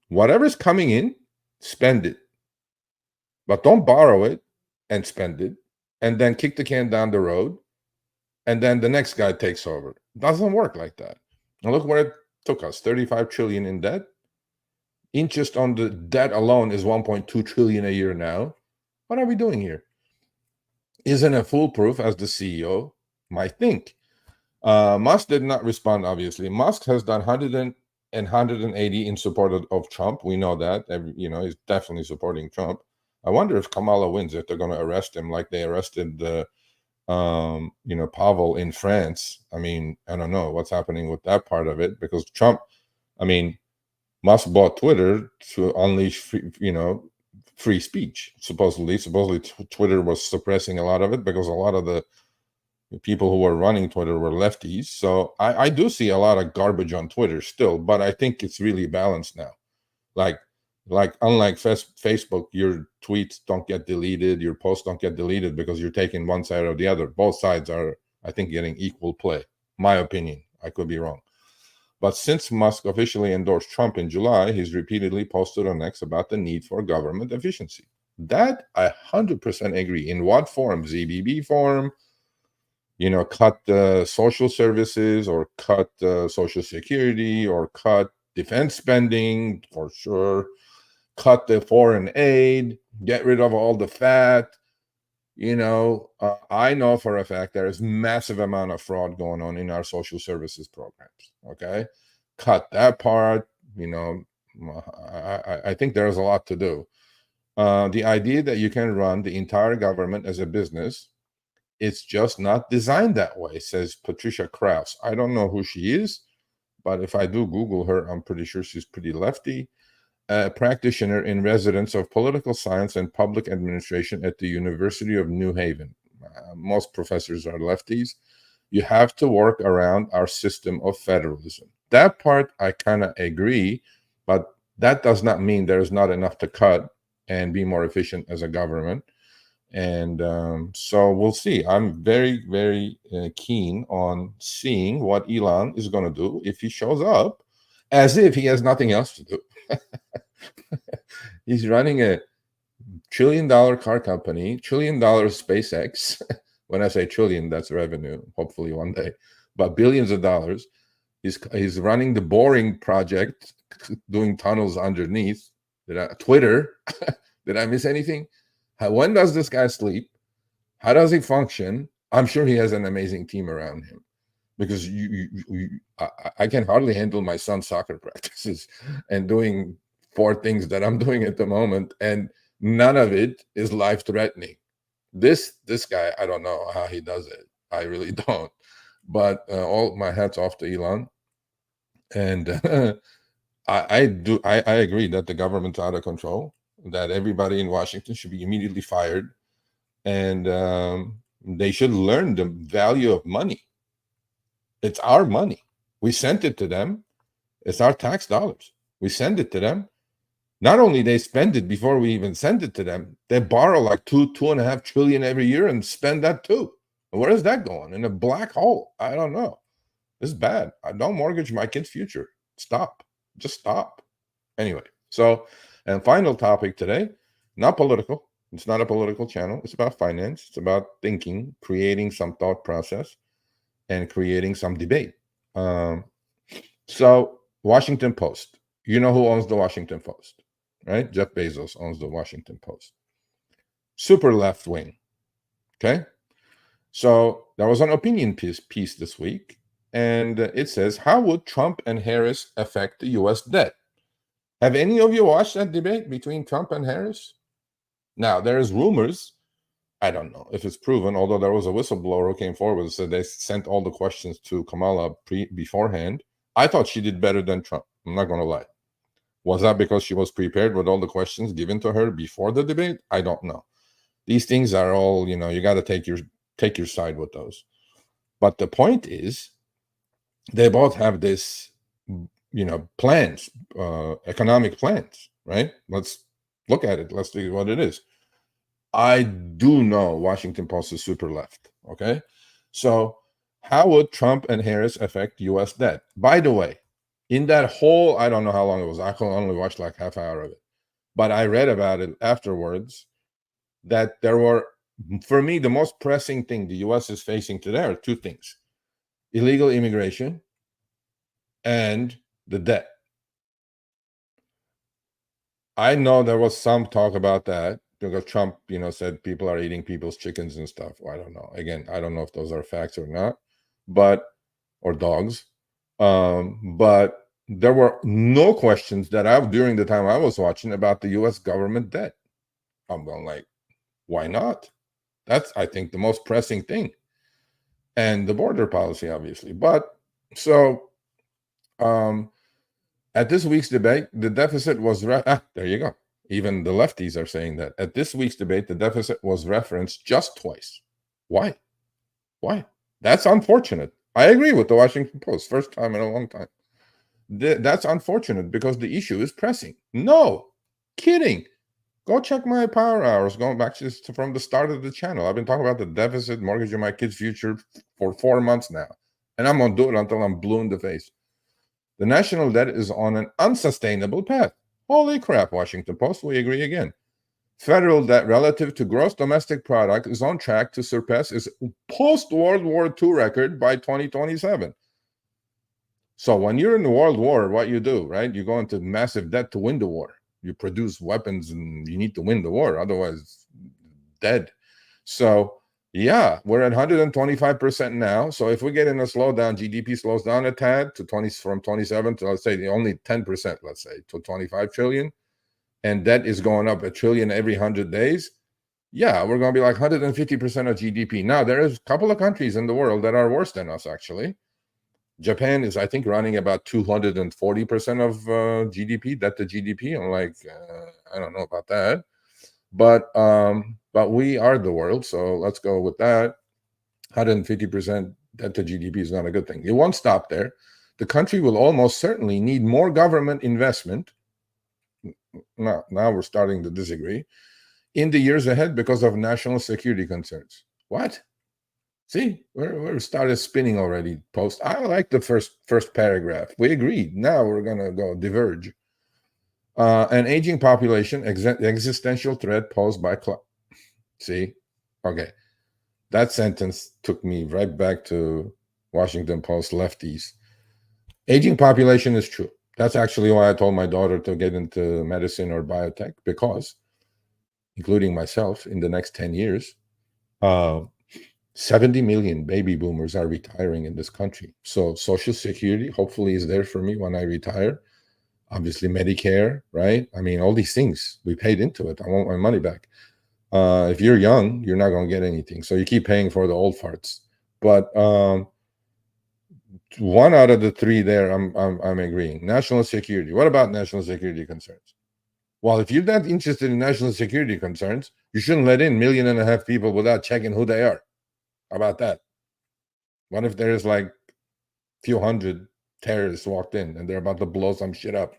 Whatever's coming in, spend it. But don't borrow it and spend it and then kick the can down the road and then the next guy takes over. It doesn't work like that. Now look where it took us, 35 trillion in debt. Interest on the debt alone is 1.2 trillion a year now. What are we doing here? Isn't it foolproof as the CEO might think. Musk did not respond, obviously. Musk has done 100 and 180 in support of Trump. We know that. He's definitely supporting Trump. I wonder if Kamala wins, if they're going to arrest him like they arrested Pavel in France. I mean, I don't know what's happening with that part of it, because Trump, I mean, Musk bought Twitter to unleash free speech. Supposedly Twitter was suppressing a lot of it because a lot of the people who were running Twitter were lefties. So I do see a lot of garbage on Twitter still, but I think it's really balanced now. Like unlike Facebook, your tweets don't get deleted, your posts don't get deleted because you're taking one side or the other. Both sides are, I think, getting equal play. My opinion. I could be wrong. But since Musk officially endorsed Trump in July, he's repeatedly posted on X about the need for government efficiency. That I 100% agree. In what form? ZBB form? Cut social services, or cut Social Security, or cut defense spending for sure. Cut the foreign aid, get rid of all the fat. I know for a fact there is massive amount of fraud going on in our social services programs. Okay, cut that part. I think there's a lot to do. The idea that you can run the entire government as a business, it's just not designed that way, says Patricia Krauss. I don't know who she is, but if I do Google her, I'm pretty sure she's pretty lefty. A practitioner in residence of political science and public administration at the University of New Haven. Most professors are lefties. You have to work around our system of federalism. That part I kind of agree, but that does not mean there's not enough to cut and be more efficient as a government. And so we'll see. I'm very, very keen on seeing what Elon is going to do if he shows up, as if he has nothing else to do. He's running a $1 trillion car company, $1 trillion SpaceX. When I say trillion, that's revenue, hopefully one day, but billions of dollars. He's running the boring project, doing tunnels underneath. Twitter. Did I miss anything? When does this guy sleep? How does he function? I'm sure he has an amazing team around him, because I can hardly handle my son's soccer practices and doing 4 things that I'm doing at the moment, and none of it is life-threatening. This guy, I don't know how he does it. I really don't. But all my hats off to Elon. And I agree that the government's out of control, that everybody in Washington should be immediately fired, and they should learn the value of money. It's our money. We sent it to them. It's our tax dollars. We send it to them. Not only they spend it before we even send it to them, they borrow like 2.5 trillion every year and spend that too. And where is that going? In a black hole? I don't know. This is bad. I don't mortgage my kid's future. Stop. Just stop. Anyway, and final topic today, not political. It's not a political channel. It's about finance. It's about thinking, creating some thought process, and creating some debate. So Washington Post. You know who owns the Washington Post, right? Jeff Bezos owns the Washington Post. Super left wing. Okay. So there was an opinion piece this week, and it says, how would Trump and Harris affect the U.S. debt? Have any of you watched that debate between Trump and Harris? Now, there's rumors. I don't know if it's proven, although there was a whistleblower who came forward and said they sent all the questions to Kamala beforehand. I thought she did better than Trump. I'm not going to lie. Was that because she was prepared with all the questions given to her before the debate? I don't know. These things are all, you got to take your side with those. But the point is, they both have this, plans, economic plans, right? Let's look at it. Let's see what it is. I do know Washington Post is super left. Okay. So how would Trump and Harris affect U.S. debt? By the way, in that whole, I don't know how long it was. I could only watch like half hour of it. But I read about it afterwards, that there were, for me, the most pressing thing the U.S. is facing today are 2 things: illegal immigration and the debt. I know there was some talk about that, because Trump, said people are eating people's chickens and stuff. Well, I don't know. Again, I don't know if those are facts or not, or dogs. But there were no questions that during the time I was watching about the U.S. government debt. I'm going like, why not? That's, I think, the most pressing thing. And the border policy, obviously. But so at this week's debate, the deficit was there you go. Even the lefties are saying that. At this week's debate, the deficit was referenced just twice. Why? That's unfortunate. I agree with the Washington Post. First time in a long time. That's unfortunate because the issue is pressing. No, kidding. Go check my power hours going back from the start of the channel. I've been talking about the deficit, mortgaging my kids' future for 4 months now. And I'm going to do it until I'm blue in the face. The national debt is on an unsustainable path. Holy crap, Washington Post, we agree again. Federal debt relative to gross domestic product is on track to surpass its post-World War II record by 2027. So when you're in the World War, what you do, right? You go into massive debt to win the war. You produce weapons and you need to win the war. Otherwise, dead. So, yeah, we're at 125% now. So if we get in a slowdown, GDP slows down a tad from 27 to, let's say, only 10%, let's say, to 25 trillion. And debt is going up a trillion every 100 days. Yeah, we're going to be like 150% of GDP. Now, there is a couple of countries in the world that are worse than us, actually. Japan is, I think, running about 240% of GDP, debt to GDP. I'm like, I don't know about that. But we are the world, so let's go with that. 150% debt to GDP is not a good thing. It won't stop there. The country will almost certainly need more government investment. Now we're starting to disagree. In the years ahead because of national security concerns. What? See, we're started spinning already. Post. I like the first paragraph. We agreed. Now we're gonna go diverge. An aging population, existential threat posed by See, okay, that sentence took me right back to Washington Post lefties. Aging population is true. That's actually why I told my daughter to get into medicine or biotech, because, including myself, in the next 10 years, 70 million baby boomers are retiring in this country. So Social Security hopefully is there for me when I retire. Obviously Medicare, right? I mean, all these things, we paid into it. I want my money back. If you're young, you're not going to get anything. So you keep paying for the old farts. But one out of the three there, I'm agreeing. National security. What about national security concerns? Well, if you're not interested in national security concerns, you shouldn't let in 1.5 million people without checking who they are. How about that? What if there's like a few hundred terrorists walked in and they're about to blow some shit up?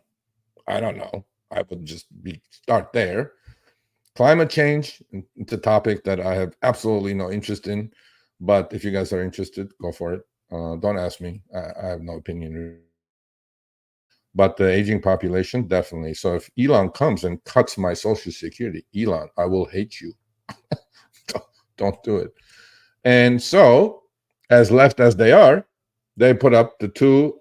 I don't know. I would just start there. Climate change, it's a topic that I have absolutely no interest in. But if you guys are interested, go for it. Don't ask me. I have no opinion. But the aging population, definitely. So if Elon comes and cuts my Social Security, Elon, I will hate you. Don't do it. And so, as left as they are, they put up the two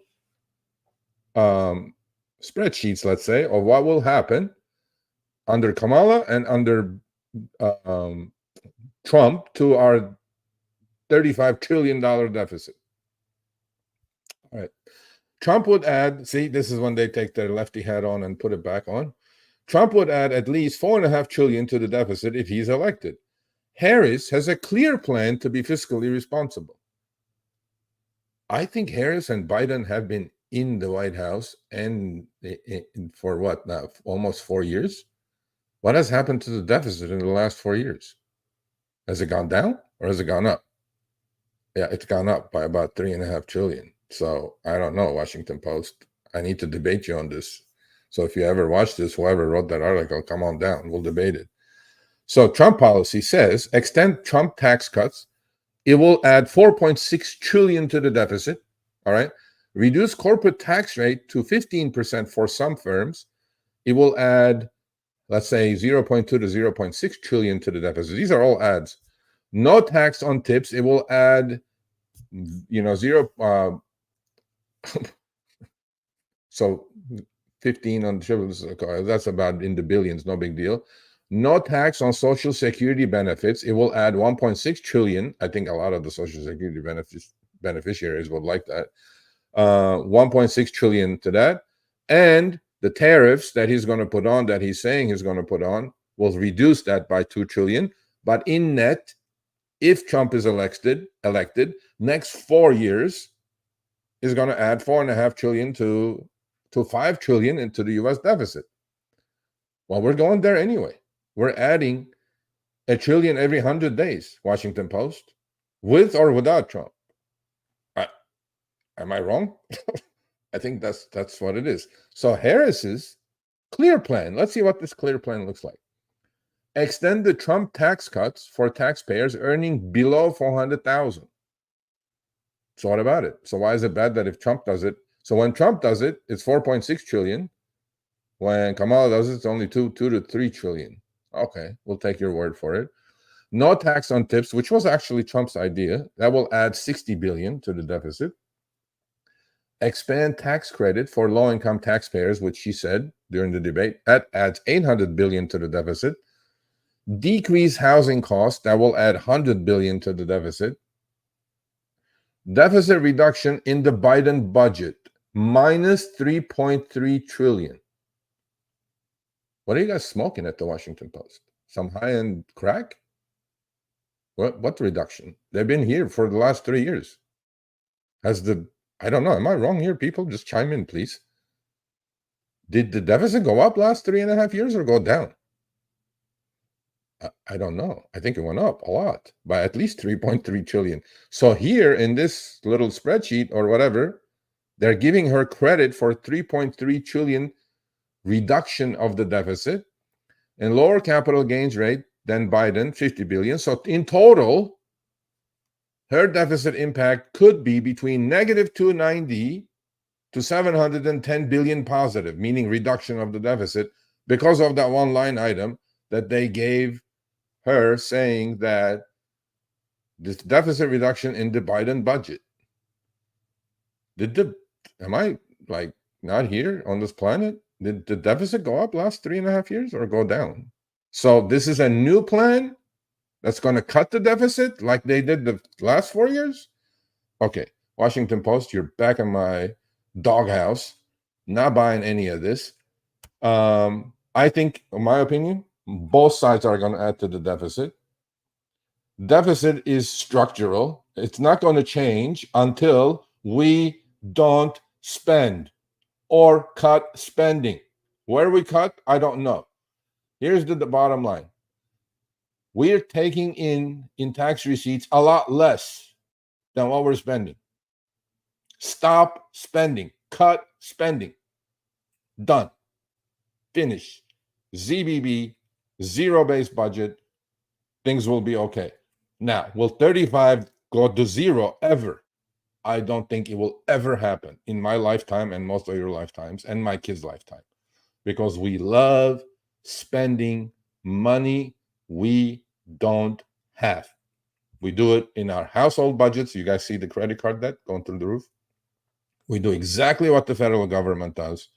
spreadsheets, let's say, of what will happen under Kamala and under Trump to our $35 trillion deficit. All right. Trump would add, see, this is when they take their lefty hat on and put it back on. Trump would add at least $4.5 trillion to the deficit if he's elected. Harris has a clear plan to be fiscally responsible. I think Harris and Biden have been in the White House and for what now, almost 4 years. What has happened to the deficit in the last 4 years? Has it gone down or has it gone up? Yeah, it's gone up by about $3.5 trillion. So I don't know, Washington Post. I need to debate you on this. So if you ever watch this, whoever wrote that article, come on down. We'll debate it. So Trump policy says extend Trump tax cuts. It will add $4.6 trillion to the deficit. All right. Reduce corporate tax rate to 15% for some firms. It will add, let's say, 0.2 to 0.6 trillion to the deficit. These are all adds. No tax on tips. It will add, zero. So 15 on triple. That's about in the billions. No big deal. No tax on Social Security benefits. It will add 1.6 trillion. I think a lot of the Social Security beneficiaries would like that. 1.6 trillion to that. And the tariffs that he's going to put on, that he's saying he's going to put on, will reduce that by 2 trillion. But in net, if Trump is elected, next 4 years is going to add 4.5 trillion to 5 trillion into the US deficit. Well, we're going there anyway. We're adding a trillion every 100 days, Washington Post, with or without Trump. Am I wrong? I think that's what it is. So Harris's clear plan, let's see what this clear plan looks like. Extend the Trump tax cuts for taxpayers earning below 400,000. So what about it? So why is it bad that if Trump does it? So when Trump does it, it's 4.6 trillion. When Kamala does it, it's only 2 to 3 trillion. Okay, we'll take your word for it. No tax on tips, which was actually Trump's idea. That will add 60 billion to the deficit. Expand tax credit for low-income taxpayers, which she said during the debate. That adds 800 billion to the deficit. Decrease housing costs. That will add 100 billion to the deficit. Deficit reduction in the Biden budget, minus 3.3 trillion. What are you guys smoking at the Washington Post? Some high-end crack? What reduction? They've been here for the last 3 years. I don't know. Am I wrong here, people? Just chime in, please. Did the deficit go up last 3.5 years or go down? I don't know. I think it went up a lot by at least 3.3 trillion. So here in this little spreadsheet or whatever, they're giving her credit for 3.3 trillion reduction of the deficit and lower capital gains rate than Biden, 50 billion. So in total, her deficit impact could be between negative 290 to 710 billion positive, meaning reduction of the deficit because of that one line item that they gave her, saying that this deficit reduction in the Biden budget. Am I like not here on this planet? Did the deficit go up last 3.5 years or go down? So this is a new plan that's going to cut the deficit like they did the last 4 years? Okay, Washington Post, you're back in my doghouse. Not buying any of this. I think, in my opinion, both sides are going to add to the deficit. Deficit is structural. It's not going to change until we don't spend or cut spending. Where we cut, I don't know. Here's the bottom line. We're taking in tax receipts a lot less than what we're spending. Stop spending. Cut spending. Done. Finish. ZBB, zero-based budget. Things will be okay. Now, will 35 go to zero ever? I don't think it will ever happen in my lifetime and most of your lifetimes and my kids' lifetime, because we love spending money we don't have. We do it in our household budgets. You guys see the credit card debt going through the roof. We do exactly what the federal government does.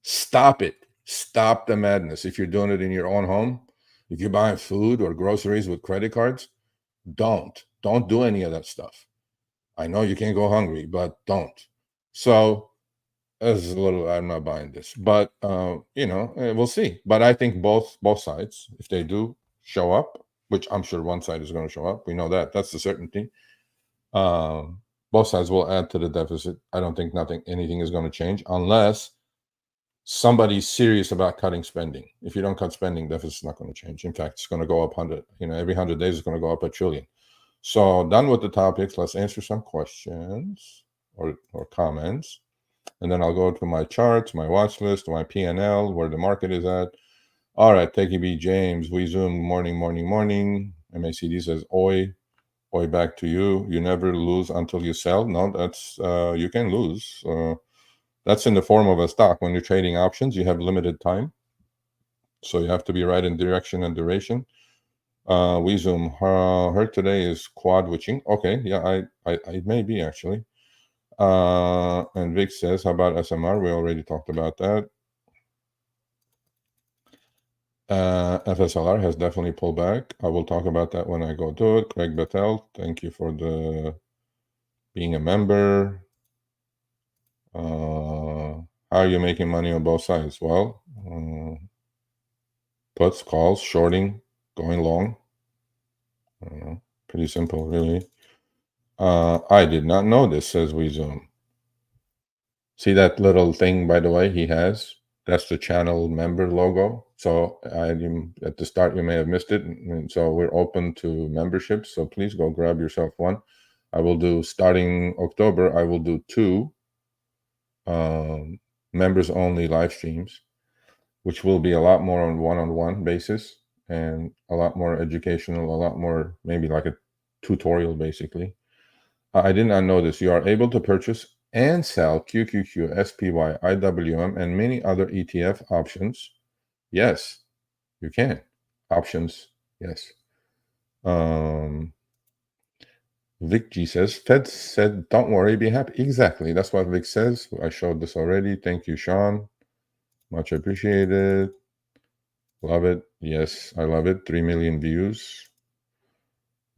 Stop it. Stop the madness. If you're doing it in your own home, if you're buying food or groceries with credit cards, don't do any of that stuff. I know you can't go hungry, but don't. So this is a little, I'm not buying this, but we'll see. But I think both sides, if they do show up, which I'm sure one side is going to show up, we know that's the certainty. Both sides will add to the deficit. I don't think anything is going to change unless somebody's serious about cutting spending. If you don't cut spending, deficit's not going to change. In fact, it's going to go up 100. Every 100 days it's going to go up a trillion. So done with the topics. Let's answer some questions or comments, and then I'll go to my charts, my watch list, my P&L, where the market is at. All right, Techie B James, we Zoom, morning. MACD says, oi, back to you. You never lose until you sell. No, that's you can lose. That's in the form of a stock. When you're trading options, you have limited time, so you have to be right in direction and duration. We Zoom, her today is quad witching. Okay, yeah, I may be actually. And Vic says, how about SMR? We already talked about that. FSLR has definitely pulled back. I will talk about that when I go to it. Craig Bettel, thank you for being a member. How are you making money on both sides? Well, puts, calls, shorting, going long. Pretty simple, really. I did not know this, says WeZoom. See that little thing, by the way, he has? That's the channel member logo. So at the start, you may have missed it. And so we're open to memberships. So please go grab yourself one. I will do, starting October, I will do 2 members only live streams, which will be a lot more on one-on-one basis and a lot more educational, a lot more maybe like a tutorial basically. I did not know this. You are able to purchase and sell QQQ, SPY, IWM, and many other ETF options. Yes, you can. Options, yes. Vic G says, Fed said, don't worry, be happy. Exactly. That's what Vic says. I showed this already. Thank you, Sean. Much appreciated. Love it. Yes, I love it. 3 million views.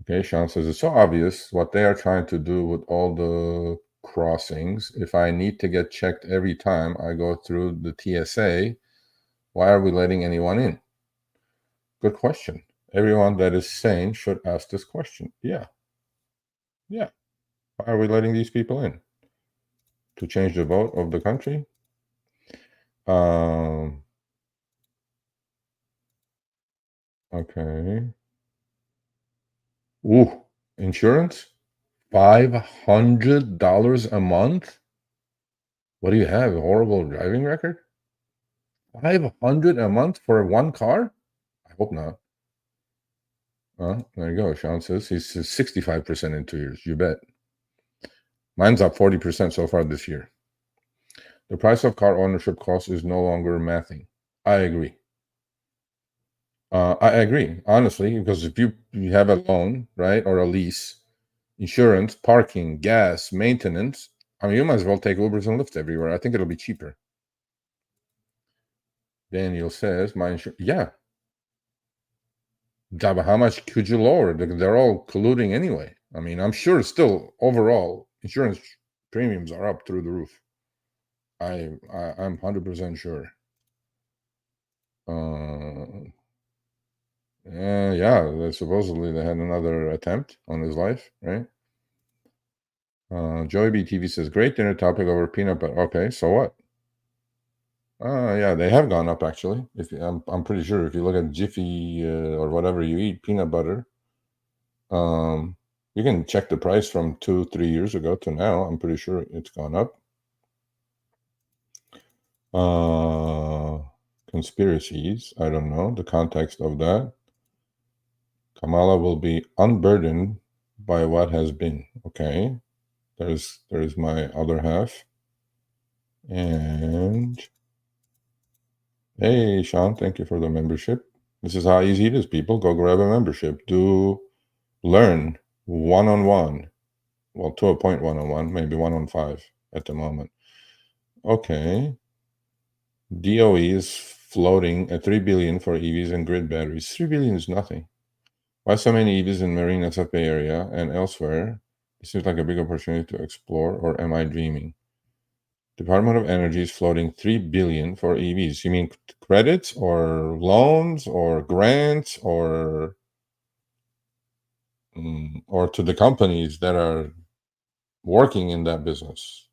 Okay, Sean says, it's so obvious what they are trying to do with all the crossings. If I need to get checked every time I go through the TSA, why are we letting anyone in? Good question. Everyone that is sane should ask this question. Yeah. Why are we letting these people in? To change the vote of the country? Okay. Ooh, insurance? $500 a month? What do you have? A horrible driving record? 500 a month for one car? I hope not. There you go. Sean says he's 65% in 2 years. You bet. Mine's up 40% so far this year. The price of car ownership cost is no longer mathing. I agree. I agree, honestly, because if you have a loan, right, or a lease, insurance, parking, gas, maintenance, I mean, you might as well take Ubers and Lyft everywhere. I think it'll be cheaper. Daniel says, my insurance, yeah. But how much could you lower? They're all colluding anyway. I mean, I'm sure still overall insurance premiums are up through the roof. I'm 100% sure. Yeah, supposedly they had another attempt on his life, right? Joey BTV says, great dinner topic over peanut butter. Okay, so what? Yeah, they have gone up actually. I'm pretty sure if you look at Jiffy or whatever you eat, peanut butter, you can check the price from 2-3 years ago to now. I'm pretty sure it's gone up. Conspiracies, I don't know the context of that. Kamala will be unburdened by what has been. Okay, there's my other half. And hey, Sean, thank you for the membership. This is how easy it is, people. Go grab a membership. Do learn one-on-one. Well, to a point one-on-one, maybe 1-on-5 at the moment. Okay. DOE is floating at $3 billion for EVs and grid batteries. $3 billion is nothing. Why so many EVs in Marine SF area and elsewhere? It seems like a big opportunity to explore, or am I dreaming? Department of Energy is floating $3 billion for EVs. You mean credits or loans or grants or to the companies that are working in that business,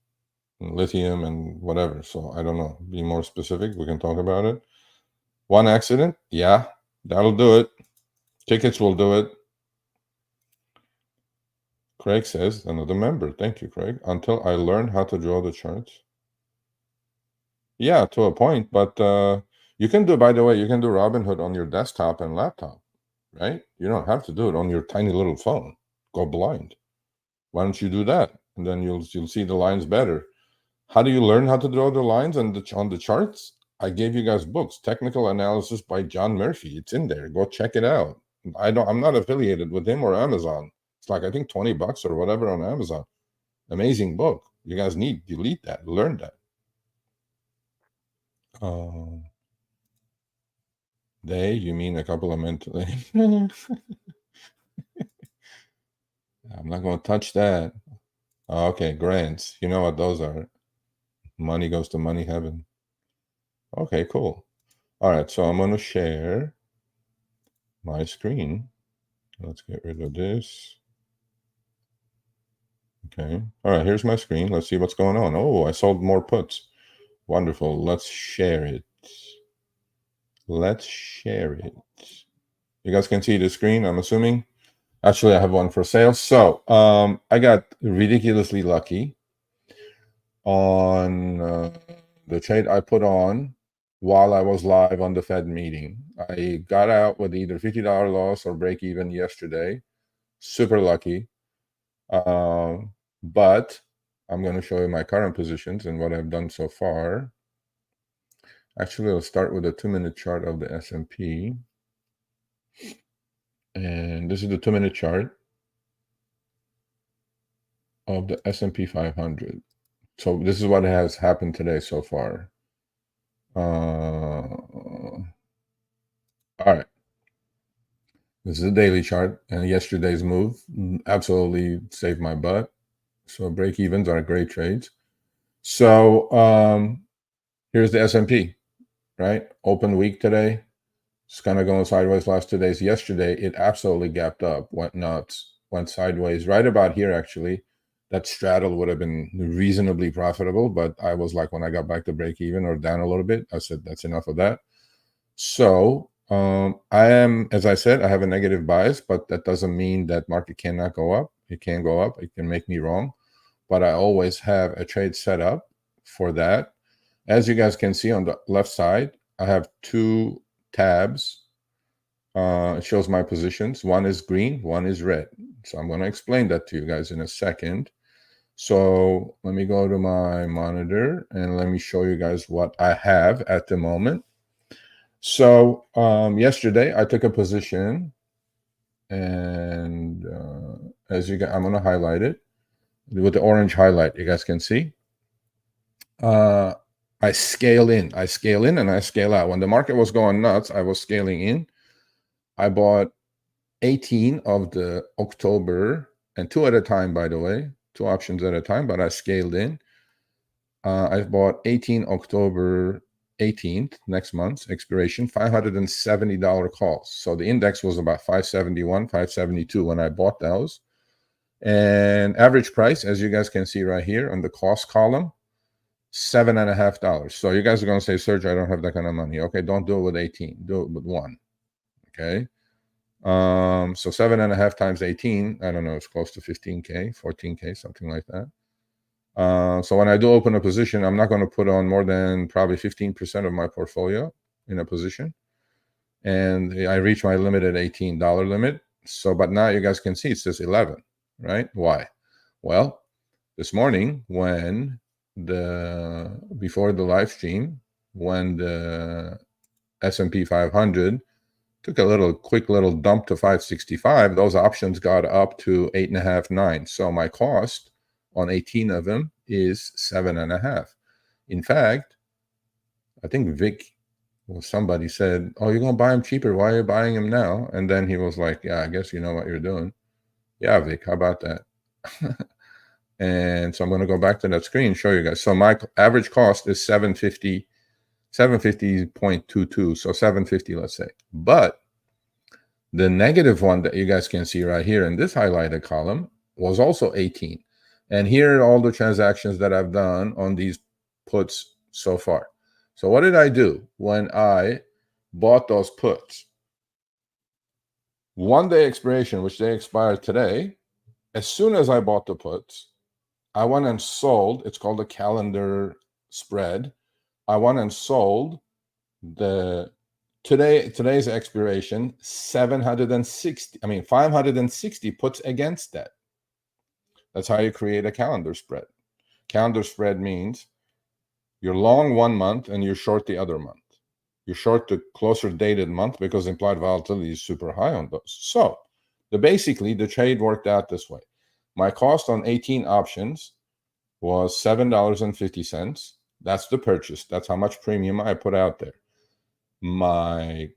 lithium and whatever. So I don't know. Be more specific. We can talk about it. One accident? Yeah, that'll do it. Tickets will do it. Craig says, another member. Thank you, Craig. Until I learn how to draw the charts. Yeah, to a point. But you can do, by the way, you can do Robinhood on your desktop and laptop, right? You don't have to do it on your tiny little phone. Go blind. Why don't you do that? And then you'll see the lines better. How do you learn how to draw the lines on the charts? I gave you guys books, Technical Analysis by John Murphy. It's in there. Go check it out. I'm not affiliated with him or Amazon. It's like, I think $20 or whatever on Amazon. Amazing book. You guys need delete that, learn that. Day, you mean a couple of minutes? I'm not going to touch that. Okay, grants. You know what those are. Money goes to money heaven. Okay, cool. All right, so I'm going to share my screen. Let's get rid of this. Okay. All right, here's my screen. Let's see what's going on. Oh, I sold more puts. Wonderful. Let's share it. Let's share it. You guys can see the screen, I'm assuming. Actually, I have one for sale. So I got ridiculously lucky on the trade I put on while I was live on the Fed meeting. I got out with either $50 loss or break even yesterday. Super lucky. But I'm going to show you my current positions and what I've done so far. Actually, I'll start with a 2-minute chart of the S&P. And this is the 2-minute chart of the S&P 500. So this is what has happened today so far. All right. This is a daily chart, and yesterday's move absolutely saved my butt. So break evens are great trades. So here's the S&P, right? Open week today. It's kind of going sideways last 2 days. Yesterday, it absolutely gapped up, went nuts, went sideways right about here, actually. That straddle would have been reasonably profitable, but I was like, when I got back to break even or down a little bit, I said, that's enough of that. So I am, as I said, I have a negative bias, but that doesn't mean that market cannot go up. It can go up. It can make me wrong, but I always have a trade set up for that. As you guys can see on the left side, I have 2 tabs. It shows my positions. One is green, one is red. So I'm going to explain that to you guys in a second. So let me go to my monitor and let me show you guys what I have at the moment. So yesterday I took a position, and as you guys, I'm going to highlight it with the orange highlight. You guys can see. I scale in, and I scale out. When the market was going nuts, I was scaling in. I bought 18 of the October, and 2 at a time, by the way, 2 options at a time, but I scaled in. I bought 18 October 18th, next month's expiration, $570 calls. So the index was about 571, 572 when I bought those. And average price, as you guys can see right here on the cost column, $7.50. So you guys are going to say, Sergio, I don't have that kind of money. Okay, don't do it with 18. Do it with 1. Okay. So 7.5 times 18, I don't know, it's close to 15K, 14K, something like that. So when I do open a position, I'm not going to put on more than probably 15% of my portfolio in a position. And I reach my limit at $18 limit. So, but now you guys can see it says 11, right? Why? Well, this morning when before the live stream, when the S&P 500 took a quick little dump to 565, those options got up to 8.5, 9. So my cost on 18 of them is 7.5. In fact, I think Vic or somebody said, oh, you're going to buy them cheaper. Why are you buying them now? And then he was like, yeah, I guess you know what you're doing. Yeah, Vic, how about that? And so I'm going to go back to that screen and show you guys. So my average cost is 750, 750.22. So 750, let's say. But the negative one that you guys can see right here in this highlighted column was also 18. And here are all the transactions that I've done on these puts so far. So what did I do when I bought those puts? 1 day expiration, which they expired today. As soon as I bought the puts, I went and sold. It's called a calendar spread. I went and sold today's expiration 560 puts against that. That's how you create a calendar spread. Calendar spread means you're long 1 month and you're short the other month. You're short the closer dated month because implied volatility is super high on those. So basically the trade worked out this way. My cost on 18 options was $7.50. That's the purchase. That's how much premium I put out there. My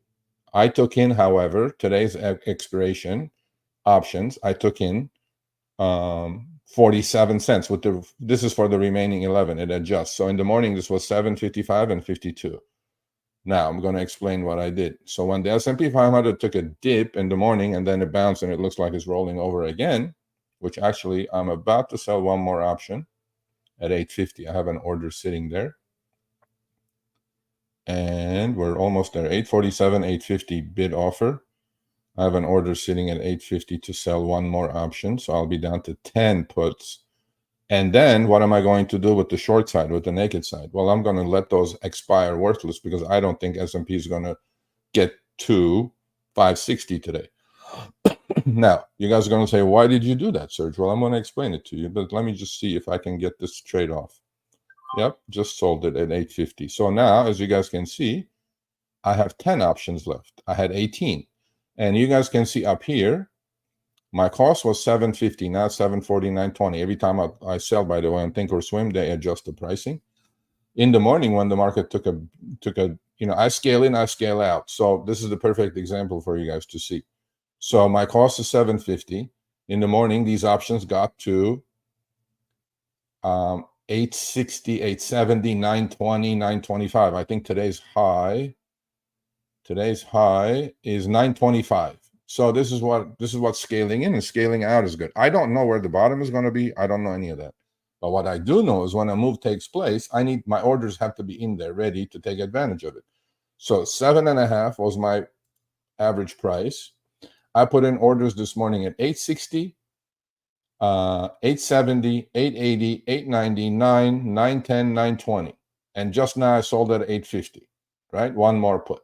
I took in, however, today's expiration options. I took in 47 cents with this is for the remaining 11. It adjusts. So in the morning, this was 7.55 and 52. Now I'm going to explain what I did. So when the S&P 500 took a dip in the morning and then it bounced and it looks like it's rolling over again, which actually I'm about to sell one more option at 8.50. I have an order sitting there. And we're almost there. 8.47, 8.50 bid offer. I have an order sitting at 8.50 to sell one more option. So I'll be down to 10 puts. And then what am I going to do with the short side, with the naked side? Well, I'm going to let those expire worthless because I don't think S&P is going to get to 560 today. Now, you guys are going to say, why did you do that, Serge? Well, I'm going to explain it to you, but let me just see if I can get this trade off. Yep, just sold it at 8.50. So now, as you guys can see, I have 10 options left. I had 18. And you guys can see up here, my cost was 7.50, now 7.49.20. Every time I sell, by the way, on Thinkorswim, they adjust the pricing. In the morning, when the market took a, I scale in, I scale out. So this is the perfect example for you guys to see. So my cost is 7.50. In the morning, these options got to 8.60, 8.70, 9.20, 9.25. I think today's high is 9.25. So this is what scaling in and scaling out is good. I don't know where the bottom is going to be. I don't know any of that. But what I do know is when a move takes place, my orders have to be in there ready to take advantage of it. So 7.5 was my average price. I put in orders this morning at 8.60, 8.70, 8.80, 8.90, 9, 9.10, 9.20. And just now I sold at 8.50, right? One more put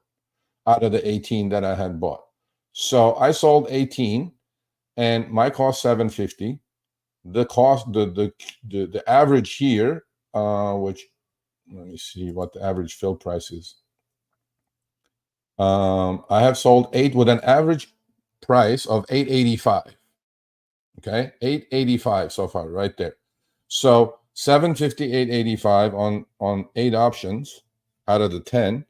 out of the 18 that I had bought. So I sold 18 and my cost 7.50. The cost, the average here, which, let me see what the average fill price is. I have sold 8 with an average price of 8.85. Okay, 8.85 so far, right there. So 7.50, 8.85 on 8 options out of the 10,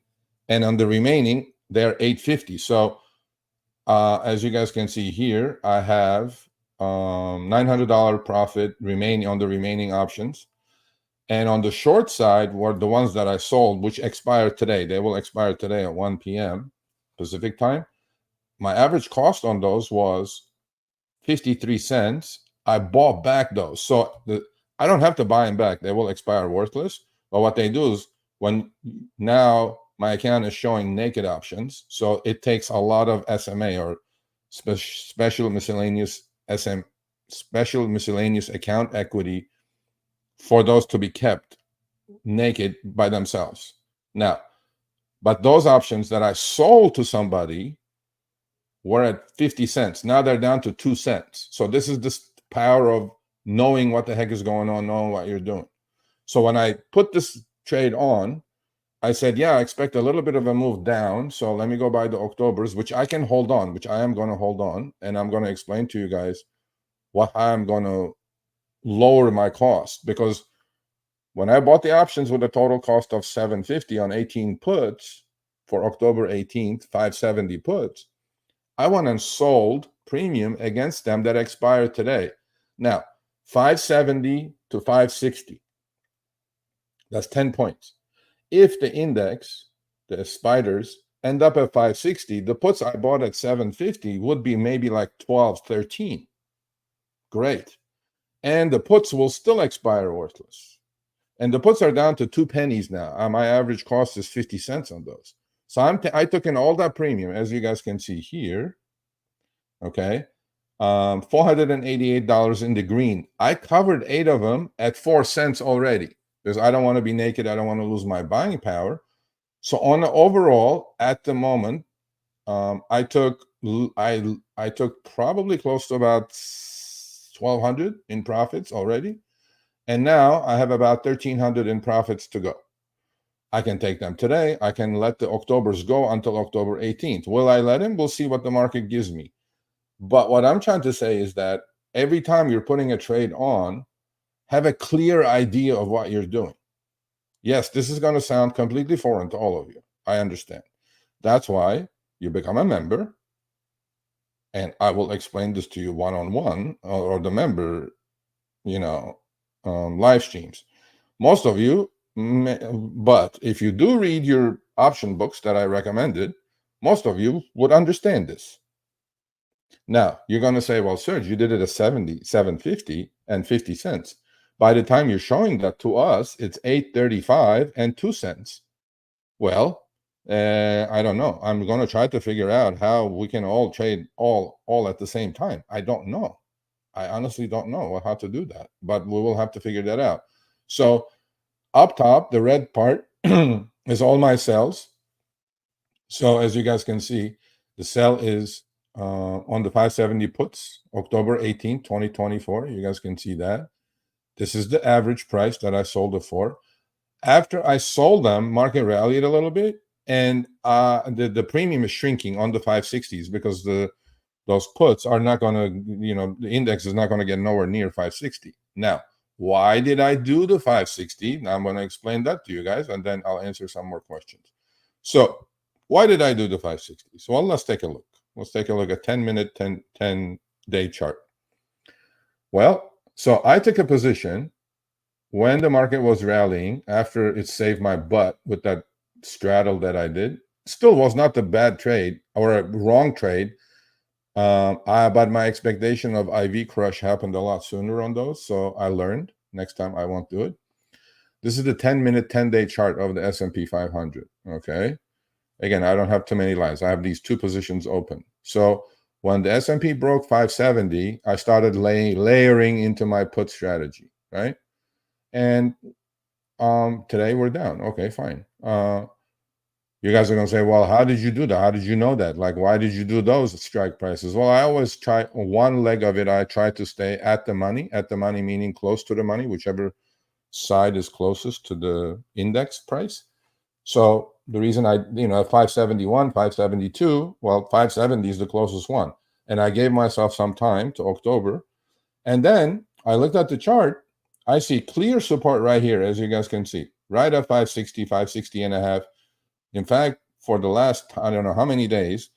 and on the remaining they're 8.50. So as you guys can see here, I have $900 profit remaining on the remaining options. And on the short side were the ones that I sold, which expired today. They will expire today at 1 p.m. Pacific time. My average cost on those was 53 cents. I bought back those. So I don't have to buy them back. They will expire worthless. But what they do is when now my account is showing naked options, so it takes a lot of SMA or special miscellaneous account equity for those to be kept naked by themselves. Now, but those options that I sold to somebody were at 50 cents. Now they're down to 2 cents. So this is the power of knowing what the heck is going on, knowing what you're doing. So when I put this trade on, I said, yeah, I expect a little bit of a move down. So let me go buy the Octobers, which I can hold on, which I am going to hold on. And I'm going to explain to you guys what I'm going to lower my cost. Because when I bought the options with a total cost of $7.50 on 18 puts for October 18th, 570 puts, I went and sold premium against them that expired today. Now, 570 to 560. That's 10 points. If the index, the spiders, end up at 560, the puts I bought at 750 would be maybe like 12, 13. Great. And the puts will still expire worthless. And the puts are down to 2 pennies now. My average cost is 50 cents on those. So I took in all that premium, as you guys can see here. Okay. $488 in the green. I covered 8 of them at 4 cents already because I don't want to be naked. I don't want to lose my buying power. So on the overall, at the moment, I took probably close to about 1,200 in profits already. And now I have about 1,300 in profits to go. I can take them today. I can let the Octobers go until October 18th. Will I let him? We'll see what the market gives me. But what I'm trying to say is that every time you're putting a trade on, have a clear idea of what you're doing. Yes, this is going to sound completely foreign to all of you. I understand. That's why You become a member, and I will explain this to you one-on-one, or the member, live streams. Most of you, but if you do read your option books that I recommended, most of you would understand this. Now, you're going to say, well, Serge, you did it at 70, 750 and 50 cents. By the time you're showing that to us, it's 8.35 and 2 cents. Well, I don't know. I'm going to try to figure out how we can all trade all at the same time. I don't know. I honestly don't know how to do that, but we will have to figure that out. So up top, the red part is all my sells. So as you guys can see, the sell is on the 570 puts, October 18th, 2024. You guys can see that. This is the average price that I sold it for. After I sold them, market rallied a little bit, and the premium is shrinking on the 560s because those puts are not going to, the index is not going to get nowhere near 560. Now, why did I do the 560? Now I'm going to explain that to you guys, and then I'll answer some more questions. So why did I do the 560? So well, let's take a look. Let's take a look at 10-minute, 10-day chart. Well, so I took a position when the market was rallying after it saved my butt with that straddle that I did. Still was not a bad trade or a wrong trade. But my expectation of IV crush happened a lot sooner on those. So I learned next time I won't do it. This is the 10-minute, 10-day chart of the S&P 500. Okay. Again, I don't have too many lines. I have these two positions open. So when the S&P broke 570, I started layering into my put strategy, right? And today we're down. Okay, fine. You guys are going to say, well, how did you do that? How did you know that? Like, why did you do those strike prices? Well, I always try one leg of it. I try to stay at the money meaning close to the money, whichever side is closest to the index price. So the reason at 571, 572, well, 570 is the closest one. And I gave myself some time to October. And then I looked at the chart. I see clear support right here, as you guys can see, right at 560, 560 and a half. In fact, for the last, I don't know how many days,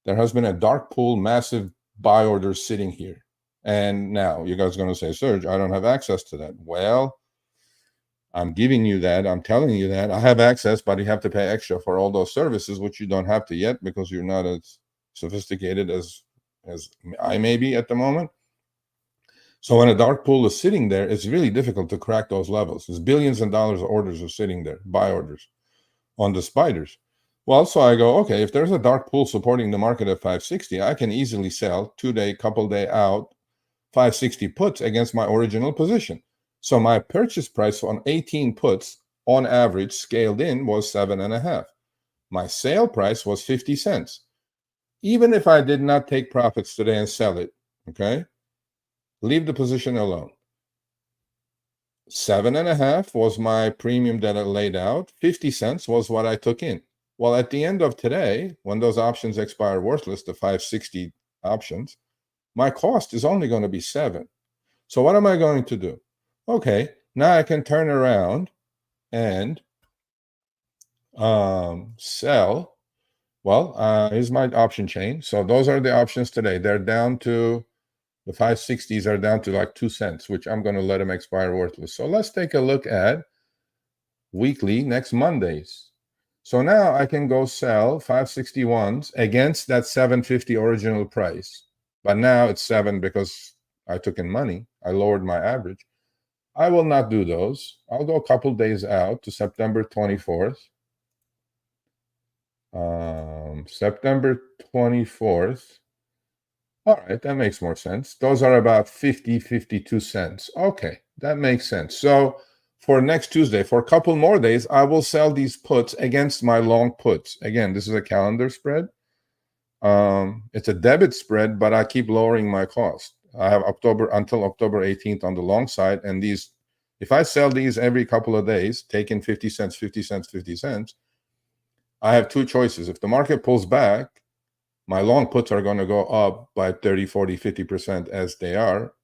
there has been a dark pool, massive buy orders sitting here. And now you guys are going to say, Serge, I don't have access to that. Well, I'm giving you that. I'm telling you that. I have access, but you have to pay extra for all those services, which you don't have to yet because you're not as sophisticated as I may be at the moment. So when a dark pool is sitting there, it's really difficult to crack those levels. There's billions of dollars of orders are sitting there, buy orders on the spiders. Well, so I go, okay, if there's a dark pool supporting the market at 560, I can easily sell 2-day, couple day out 560 puts against my original position. So my purchase price on 18 puts on average scaled in was 7.5. My sale price was 50 cents. Even if I did not take profits today and sell it, okay, leave the position alone. 7.5 was my premium that I laid out. 50 cents was what I took in. Well, at the end of today, when those options expire worthless, the 560 options, my cost is only going to be 7. So what am I going to do? Okay, now I can turn around and sell. Well, here's my option chain. So those are the options today. They're down to, the 560s are down to like 2 cents, which I'm going to let them expire worthless. So let's take a look at weekly next Mondays. So now I can go sell 561s against that 750 original price. But now it's 7 because I took in money. I lowered my average. I will not do those. I'll go a couple days out to September 24th. September 24th. All right, that makes more sense. Those are about 52 cents. Okay, that makes sense. So for next Tuesday, for a couple more days, I will sell these puts against my long puts. Again, this is a calendar spread. It's a debit spread, but I keep lowering my cost. I have until October 18th on the long side. And these, if I sell these every couple of days, taking 50 cents, 50 cents, 50 cents, I have two choices. If the market pulls back, my long puts are going to go up by 30, 40, 50% as they are.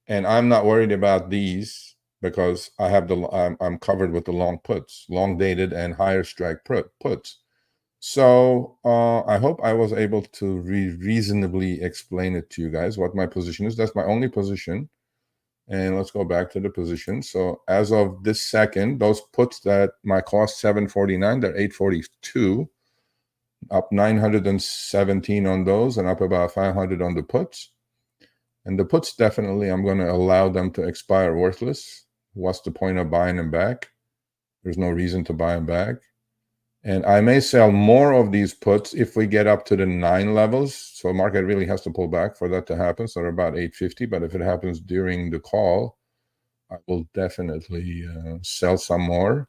And I'm not worried about these because I have I'm covered with the long puts, long dated and higher strike puts. So I hope I was able to reasonably explain it to you guys what my position is. That's my only position. And let's go back to the position. So as of this second, those puts that my cost 749, they're 842, up 917 on those and up about 500 on the puts. And the puts, definitely, I'm going to allow them to expire worthless. What's the point of buying them back? There's no reason to buy them back. And I may sell more of these puts if we get up to the 9 levels. So market really has to pull back for that to happen. So they're about 850. But if it happens during the call, I will definitely sell some more.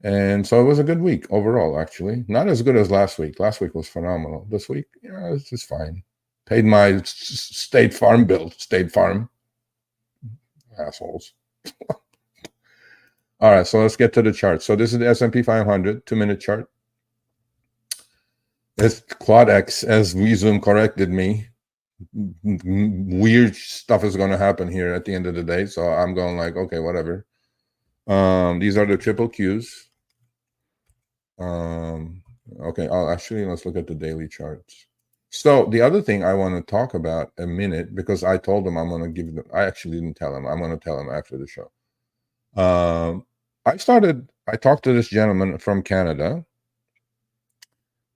And so it was a good week overall, actually. Not as good as last week. Last week was phenomenal. This week, yeah, it's just fine. Paid my State Farm bill. State Farm. Assholes. All right, so let's get to the chart. So this is the S&P 500 2-minute chart. It's QuadX, as WeZoom corrected me. Weird stuff is going to happen here at the end of the day. So I'm going like, okay, whatever. These are the triple Qs. Okay, let's look at the daily charts. So the other thing I want to talk about a minute, because I told them I'm going to give them, I actually didn't tell them. I'm going to tell them after the show. I talked to this gentleman from Canada,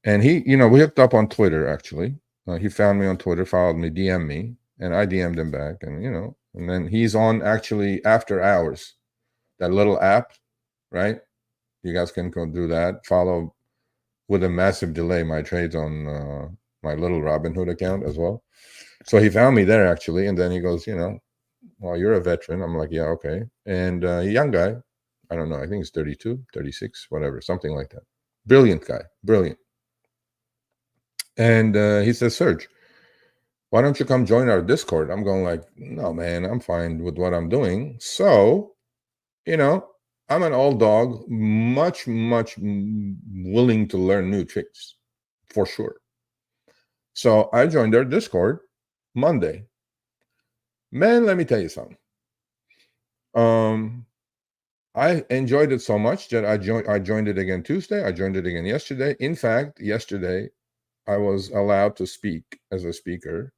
and he, we hooked up on Twitter, actually. He found me on Twitter, followed me, DM'd me, and I DM'd him back, and, and then he's on actually After Hours, that little app, right? You guys can go do that. Follow with a massive delay my trades on my little Robinhood account as well. So he found me there, actually, and then he goes, well, you're a veteran. I'm like, yeah, okay. And a young guy, I don't know, I think he's 32, 36, whatever, something like that. Brilliant guy, brilliant. And he says, Serge, why don't you come join our Discord? I'm going like, no, man, I'm fine with what I'm doing. So, I'm an old dog, much willing to learn new tricks, for sure. So I joined their Discord Monday. Man, let me tell you something. I enjoyed it so much that I joined it again Tuesday. I joined it again yesterday. In fact, yesterday I was allowed to speak as a speaker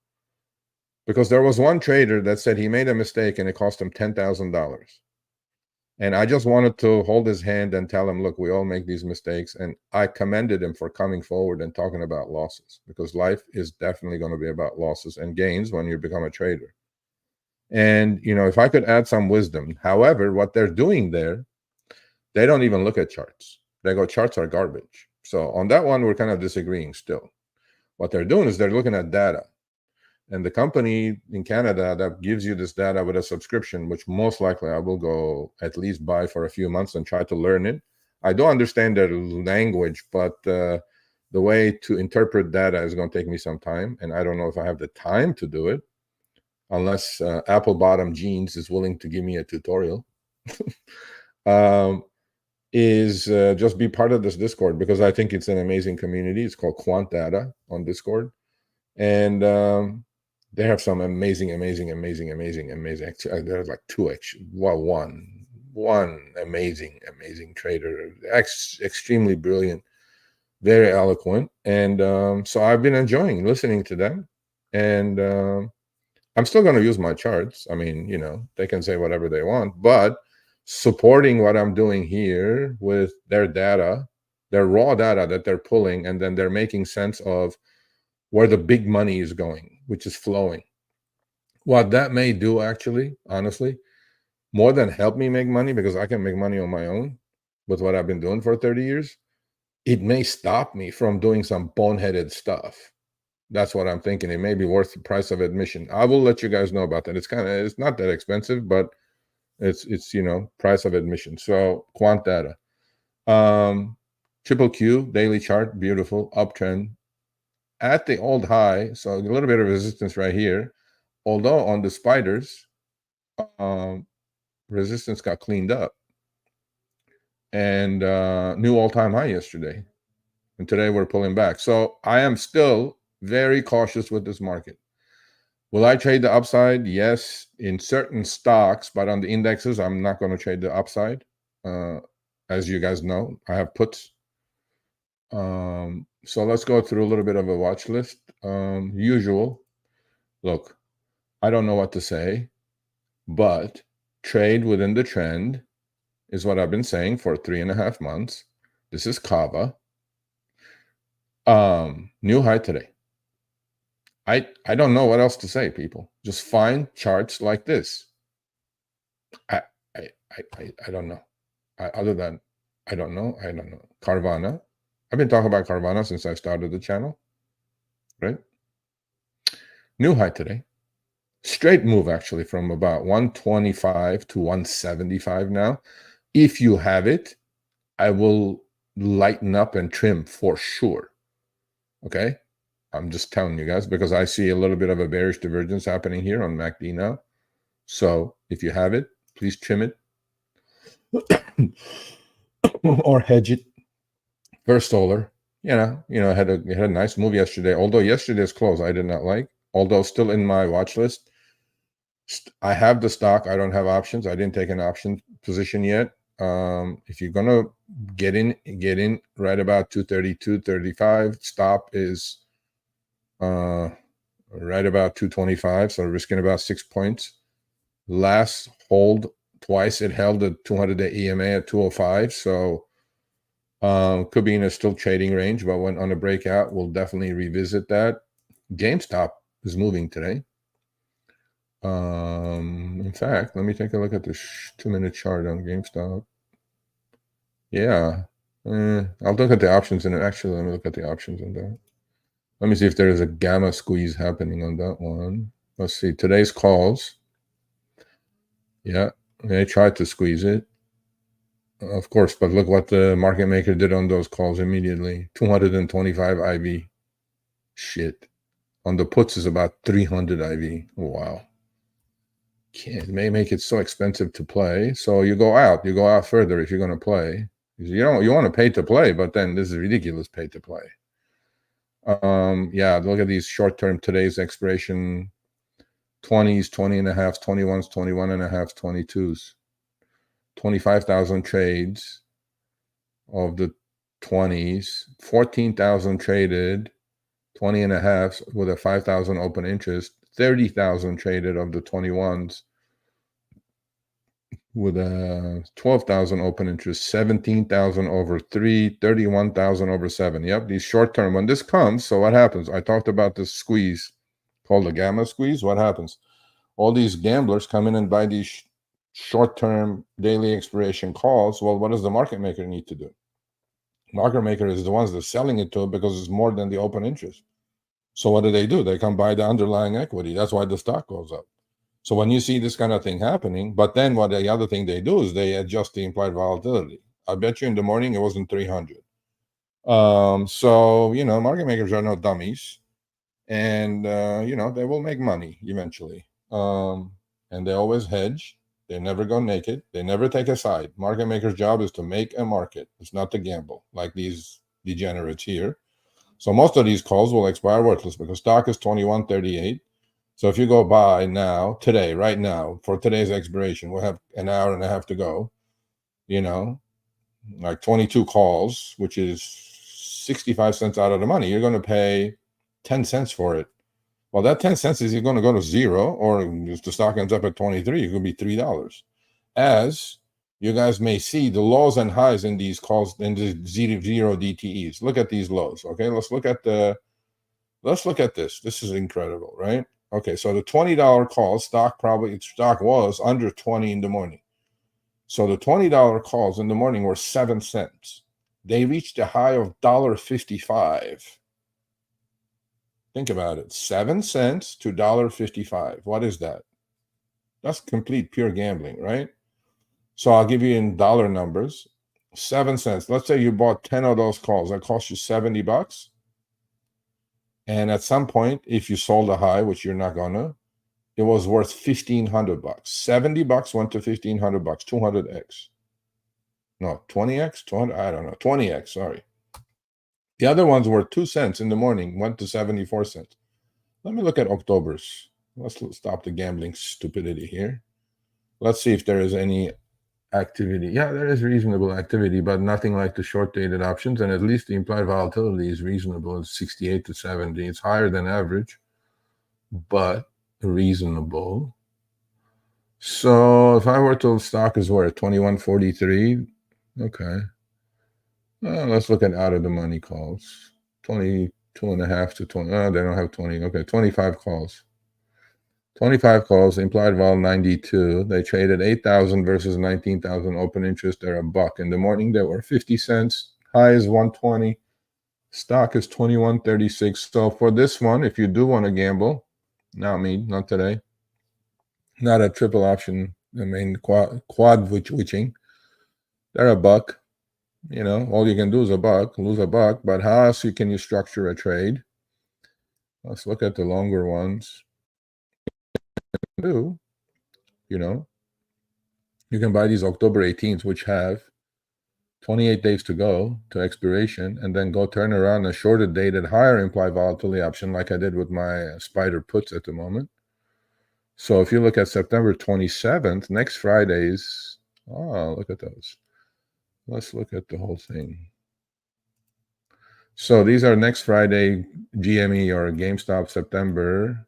because there was one trader that said he made a mistake and it cost him $10,000. And I just wanted to hold his hand and tell him, look, we all make these mistakes. And I commended him for coming forward and talking about losses, because life is definitely going to be about losses and gains when you become a trader. And, if I could add some wisdom, however, what they're doing there, they don't even look at charts. They go, charts are garbage. So on that one, we're kind of disagreeing still. What they're doing is they're looking at data. And the company in Canada that gives you this data with a subscription, which most likely I will go at least buy for a few months and try to learn it. I don't understand their language, but the way to interpret data is going to take me some time. And I don't know if I have the time to do it, unless Apple Bottom Jeans is willing to give me a tutorial. Is just be part of this Discord, because I think it's an amazing community. It's called Quant Data on Discord. And they have some amazing. There's like one amazing trader, extremely brilliant, very eloquent. And so I've been enjoying listening to them. And I'm still going to use my charts. I mean, they can say whatever they want, but supporting what I'm doing here with their data, their raw data that they're pulling, and then they're making sense of where the big money is going, which is flowing. What that may do, actually, honestly, more than help me make money, because I can make money on my own with what I've been doing for 30 years, it may stop me from doing some boneheaded stuff. That's what I'm thinking. It may be worth the price of admission. I will let you guys know about that. It's not that expensive, but it's price of admission. So Quant Data, triple Q daily chart, beautiful uptrend at the old high. So a little bit of resistance right here. Although on the spiders, resistance got cleaned up, and new all-time high yesterday. And today we're pulling back. So I am still very cautious with this market. Will I trade the upside? Yes, in certain stocks, but on the indexes, I'm not going to trade the upside. As you guys know, I have puts. So let's go through a little bit of a watch list. Usual. Look, I don't know what to say, but trade within the trend is what I've been saying for 3.5 months. This is Kava. New high today. I don't know what else to say, people. Just find charts like this. I don't know. Other than I don't know. Carvana. I've been talking about Carvana since I started the channel. Right? New high today. Straight move actually from about 125 to 175 now. If you have it, I will lighten up and trim for sure. Okay? I'm just telling you guys because I see a little bit of a bearish divergence happening here on MACD now. So if you have it, please trim it or hedge it. First Solar, had a nice move yesterday. Although yesterday's close I did not like. Although still in my watch list. I have the stock. I don't have options. I didn't take an option position yet. If you're gonna get in right about 232, 35. Stop is right about 225. So risking about 6 points. Last hold twice it held the 200-day EMA at 205. So could be in a still trading range, but when on a breakout, we'll definitely revisit that. GameStop is moving today. In fact, let me take a look at the 2-minute chart on GameStop. Yeah. I'll look at the options and actually let me look at the options on that. Let me see if there is a gamma squeeze happening on that one. Let's see. Today's calls. Yeah. They tried to squeeze it. Of course, but look what the market maker did on those calls immediately. 225 IV. Shit. On the puts is about 300 IV. Wow. It may make it so expensive to play. So you go out further if you're going to play. You want to pay to play, but then this is ridiculous pay to play. Yeah, look at these short-term today's expiration 20s, 20 and a half, 21s, 21 and a half, 22s. 25,000 trades of the 20s, 14,000 traded, 20 and a half with a 5,000 open interest, 30,000 traded of the 21s with a 12,000 open interest, 17,000 over 3, 31,000 over 7. Yep, these short term. When this comes, so what happens? I talked about this squeeze called the gamma squeeze. What happens? All these gamblers come in and buy these short term daily expiration calls. Well, what does the market maker need to do? Market maker is the ones that's selling it to because it's more than the open interest. So what do? They come buy the underlying equity. That's why the stock goes up. So when you see this kind of thing happening, but then what the other thing they do is they adjust the implied volatility. I bet you in the morning it wasn't 300. So, market makers are no dummies. And, they will make money eventually. And they always hedge. They never go naked. They never take a side. Market maker's job is to make a market. It's not to gamble like these degenerates here. So most of these calls will expire worthless because stock is 21.38. So if you go buy now, today, right now, for today's expiration, we'll have an hour and a half to go, like 22 calls, which is 65 cents out of the money. You're going to pay 10 cents for it. Well, that 10 cents is going to go to zero, or if the stock ends up at 23, it could be $3. As you guys may see, the lows and highs in these calls, in the zero DTEs. Look at these lows, okay? Let's look at this. This is incredible, right? Okay, so the $20 call, stock was under 20 in the morning. So the $20 calls in the morning were 7 cents. They reached a high of $1.55. Think about it. 7 cents to $1.55. What is that? That's complete pure gambling, right? So I'll give you in dollar numbers. 7 cents. Let's say you bought 10 of those calls. That cost you $70. And at some point, if you sold a high, which you're not gonna, it was worth $1,500. $70 went to $1,500. 200x. No, 20x, 200. I don't know. 20x. Sorry. The other ones were 2 cents in the morning, went to 74 cents. Let me look at October's. Let's stop the gambling stupidity here. Let's see if there is any activity. Yeah, there is reasonable activity, but nothing like the short-dated options. And at least the implied volatility is reasonable. It's 68 to 70. It's higher than average, but reasonable. So if I were to stock is where 21.43, okay. Let's look at out of the money calls. 22.5 to 20. Oh, they don't have 20. Okay, 25 calls. 25 calls, implied vol 92. They traded 8,000 versus 19,000 open interest. They're $1. In the morning, they were 50 cents. High is 120. Stock is 21.36. So for this one, if you do want to gamble, not me, not today, not a triple option, I mean quad witching, they're $1. You know, all you can do is $1, lose $1. But how else can you structure a trade? Let's look at the longer ones. You know, you can buy these October 18th, which have 28 days to go to expiration, and then go turn around a shorter dated higher implied volatility option like I did with my spider puts at the moment. So if you look at September 27th, next Friday's, look at those. Let's look at the whole thing. So these are next Friday GME or GameStop September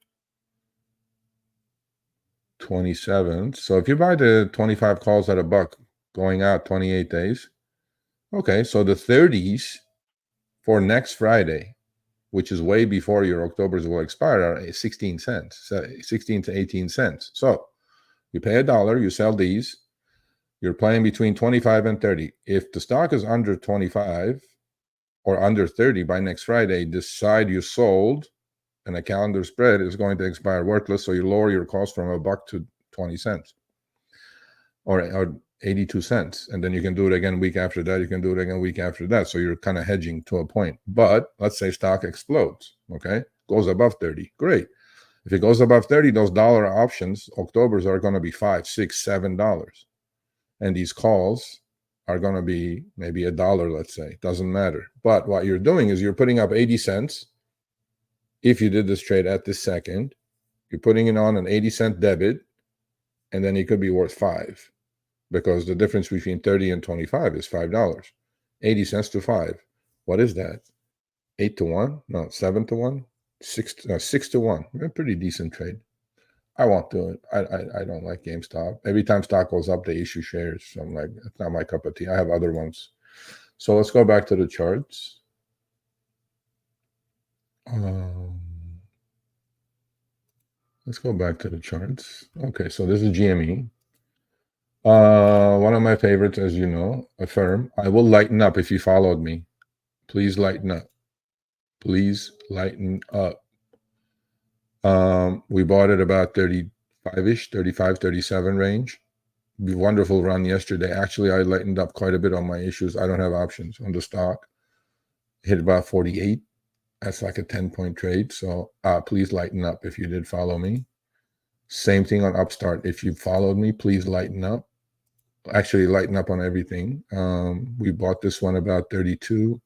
27th. So if you buy the 25 calls at $1 going out 28 days, okay, so the 30s for next Friday, which is way before your October's will expire, are 16 cents, 16 to 18 cents. So you pay $1, you sell these, you're playing between 25 and 30. If the stock is under 25 or under 30 by next Friday, this side you sold and a calendar spread is going to expire worthless, so you lower your cost from $1 to 20 cents or 82 cents. And then you can do it again week after that. You can do it again week after that. So you're kind of hedging to a point. But let's say stock explodes, okay? Goes above 30. Great. If it goes above 30, those dollar options, October's are going to be $5, $6, $7. And these calls are going to be maybe $1, let's say. Doesn't matter. But what you're doing is you're putting up 80 cents. If you did this trade at this second, you're putting it on an 80-cent debit, and then it could be worth $5 because the difference between 30 and 25 is $5. 80 cents to 5. What is that? 8 to 1? No, 7 to 1? 6 to 1. A pretty decent trade. I won't do it. I don't like GameStop. Every time stock goes up, they issue shares. So I'm like, it's not my cup of tea. I have other ones. So let's go back to the charts. Let's go back to the charts. Okay, so this is GME. One of my favorites, as you know, Affirm. I will lighten up if you followed me. Please lighten up. Please lighten up. We bought it about 35-ish, 35, 37 range. Wonderful run yesterday. Actually, I lightened up quite a bit on my issues. I don't have options on the stock. Hit about 48. That's like a 10-point trade. So please lighten up if you did follow me. Same thing on Upstart. If you followed me, please lighten up. Actually, lighten up on everything. We bought this one about 32.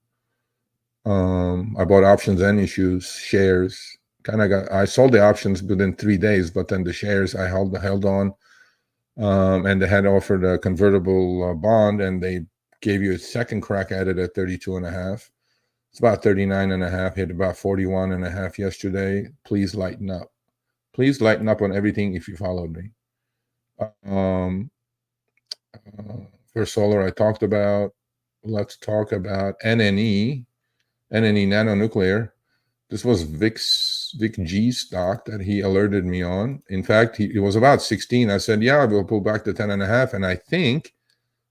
I bought options and issues, shares. I sold the options within 3 days, but then the shares I held on. And they had offered a convertible bond, and they gave you a second crack at it at 32.5. It's about 39.5. Hit about 41.5 yesterday. Please lighten up. Please lighten up on everything if you followed me. First Solar I talked about. Let's talk about NNE Nanonuclear. This was Vic G stock that he alerted me on. In fact, it was about 16. I said, yeah, we'll pull back to 10.5. And I think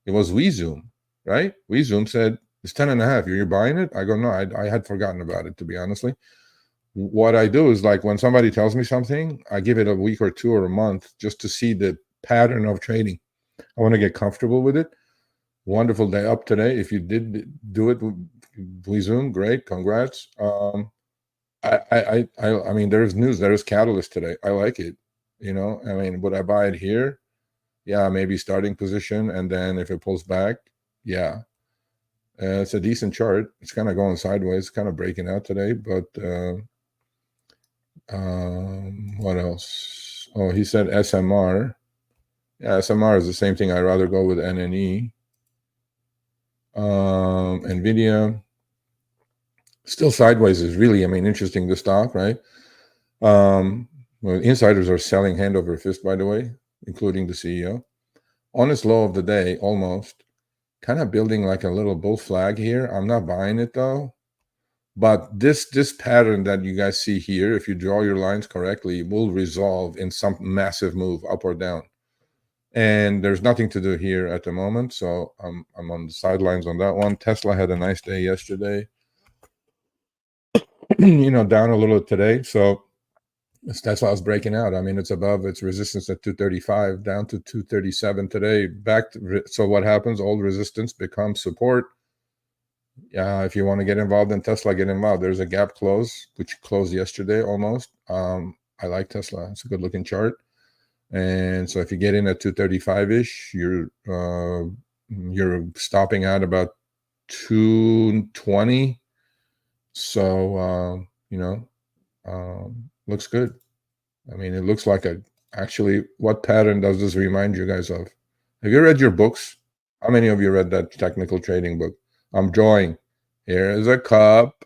it was WeZoom, right? WeZoom said, it's 10.5. You're buying it? I go, no, I had forgotten about it, to be honestly. What I do is, like, when somebody tells me something, I give it a week or two or a month just to see the pattern of trading. I want to get comfortable with it. Wonderful day up today. If you did do it, WeZoom, great, congrats. I mean, there's news. There's catalyst today. I like it. You know, I mean, would I buy it here? Yeah, maybe starting position, and then if it pulls back, yeah, it's a decent chart. It's kind of going sideways, kind of breaking out today. But what else? Oh, he said SMR. Yeah, SMR is the same thing. I'd rather go with NNE. NVIDIA, still sideways is really, interesting, the stock, right? Well, insiders are selling hand over fist, by the way, including the CEO. Honest low of the day, almost. Kind of building like a little bull flag here. I'm not buying it though. But this pattern that you guys see here, if you draw your lines correctly, will resolve in some massive move up or down. And there's nothing to do here at the moment, so I'm on the sidelines on that one. Tesla had a nice day yesterday. Down a little today. So Tesla's breaking out. It's above its resistance at 235, down to 237 today. So what happens? Old resistance becomes support. Yeah, if you want to get involved in Tesla, get involved. There's a gap close, which closed yesterday almost. I like Tesla. It's a good looking chart. And so if you get in at 235-ish, you're stopping out about 220. So looks good. It looks like actually, what pattern does this remind you guys of? Have you read your books? How many of you read that technical trading book? I'm drawing. Here is a cup.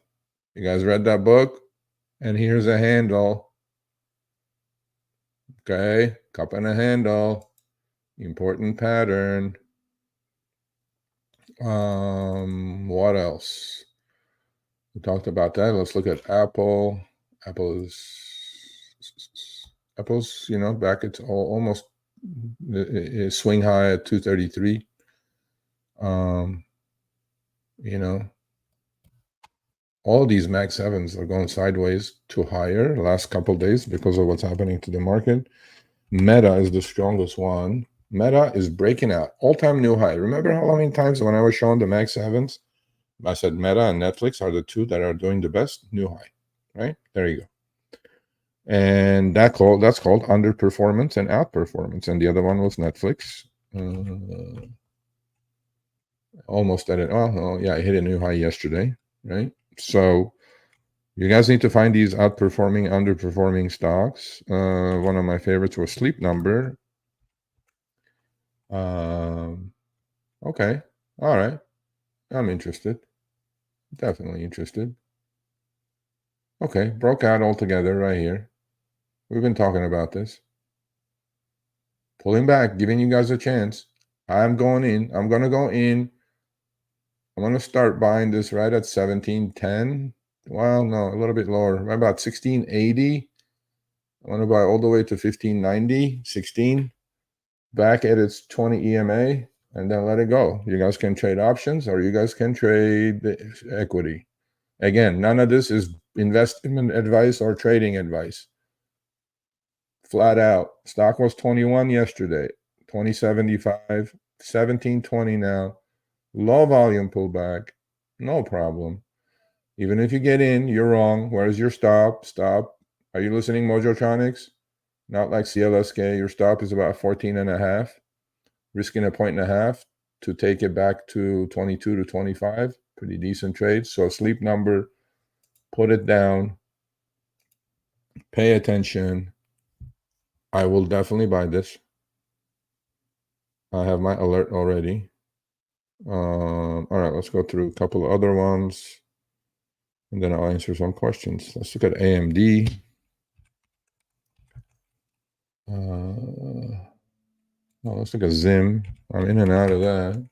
You guys read that book? And here's a handle. Okay, cup and a handle. Important pattern. What else? We talked about that. Let's look at Apple. Apple's, back at almost swing high at 233. All these Mag 7s are going sideways to higher the last couple days because of what's happening to the market. Meta is the strongest one. Meta is breaking out all-time new high. Remember how many times when I was showing the Mag 7s, I said Meta and Netflix are the two that are doing the best, new high, right? There you go. And that's called underperformance and outperformance. And the other one was Netflix. Almost at it. Oh, yeah, it hit a new high yesterday, right? So you guys need to find these outperforming, underperforming stocks. One of my favorites was Sleep Number. Okay. All right. I'm interested. Definitely interested. Okay. Broke out altogether right here. We've been talking about this. Pulling back, giving you guys a chance. I'm going in. I'm going to go in. I'm going to start buying this right at 1710. Well, no, a little bit lower. Right about 1680. I want to buy all the way to 1590, 16. Back at its 20 EMA, and then let it go. You guys can trade options or you guys can trade equity. Again, none of this is investment advice or trading advice. Flat out. Stock was 21 yesterday, 2075, 1720 now. Low volume pullback, no problem. Even if you get in, you're wrong. Where's your stop? Stop. Are you listening, Mojotronics? Not like CLSK. Your stop is about 14.5. Risking 1.5 to take it back to 22 to 25. Pretty decent trade. So Sleep Number, put it down. Pay attention. I will definitely buy this. I have my alert already. All right, let's go through a couple of other ones, and then I'll answer some questions. Let's look at AMD. Let's look at Zim. I'm in and out of that.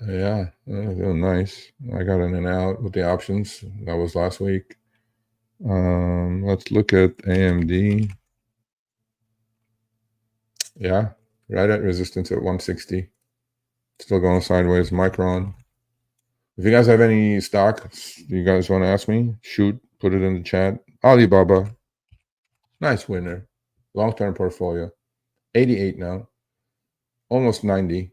Yeah, doing nice. I got in and out with the options. That was last week. Let's look at AMD. Yeah, right at resistance at 160. Still going sideways. Micron. If you guys have any stock you guys want to ask me, shoot, put it in the chat. Alibaba. Nice winner. Long-term portfolio. 88 now. Almost 90.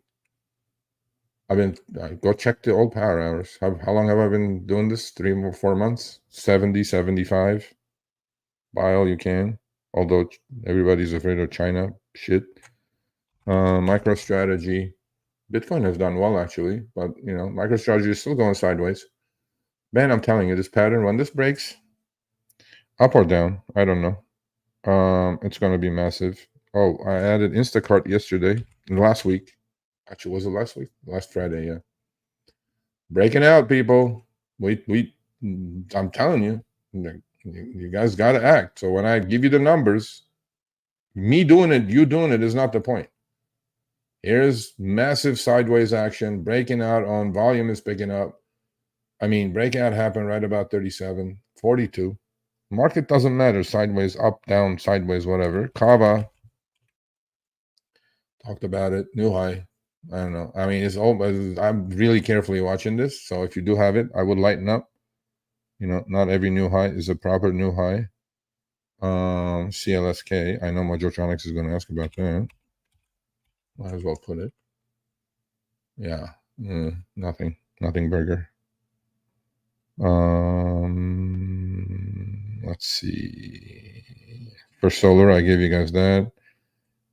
Go check the old power hours. How long have I been doing this? 3 or 4 months? 70, 75. Buy all you can. Although everybody's afraid of China shit. MicroStrategy. Bitcoin has done well actually, but MicroStrategy is still going sideways. Man, I'm telling you, this pattern, when this breaks, up or down, I don't know. It's going to be massive. Oh, I added Instacart yesterday, last week. Actually, was it last week? Last Friday, yeah. Breaking out, people. I'm telling you, you guys got to act. So when I give you the numbers, me doing it, you doing it is not the point. Here's massive sideways action, breaking out on volume is picking up. I mean, breakout happened right about 37, 42. Market doesn't matter. Sideways, up, down, sideways, whatever. Kava talked about it. New high. I don't know. I mean, it's all. I'm really carefully watching this. So if you do have it, I would lighten up. You know, not every new high is a proper new high. CLSK. I know Mojotronics is going to ask about that. Might as well put it. Yeah. Nothing burger. Let's see. For solar, I gave you guys that.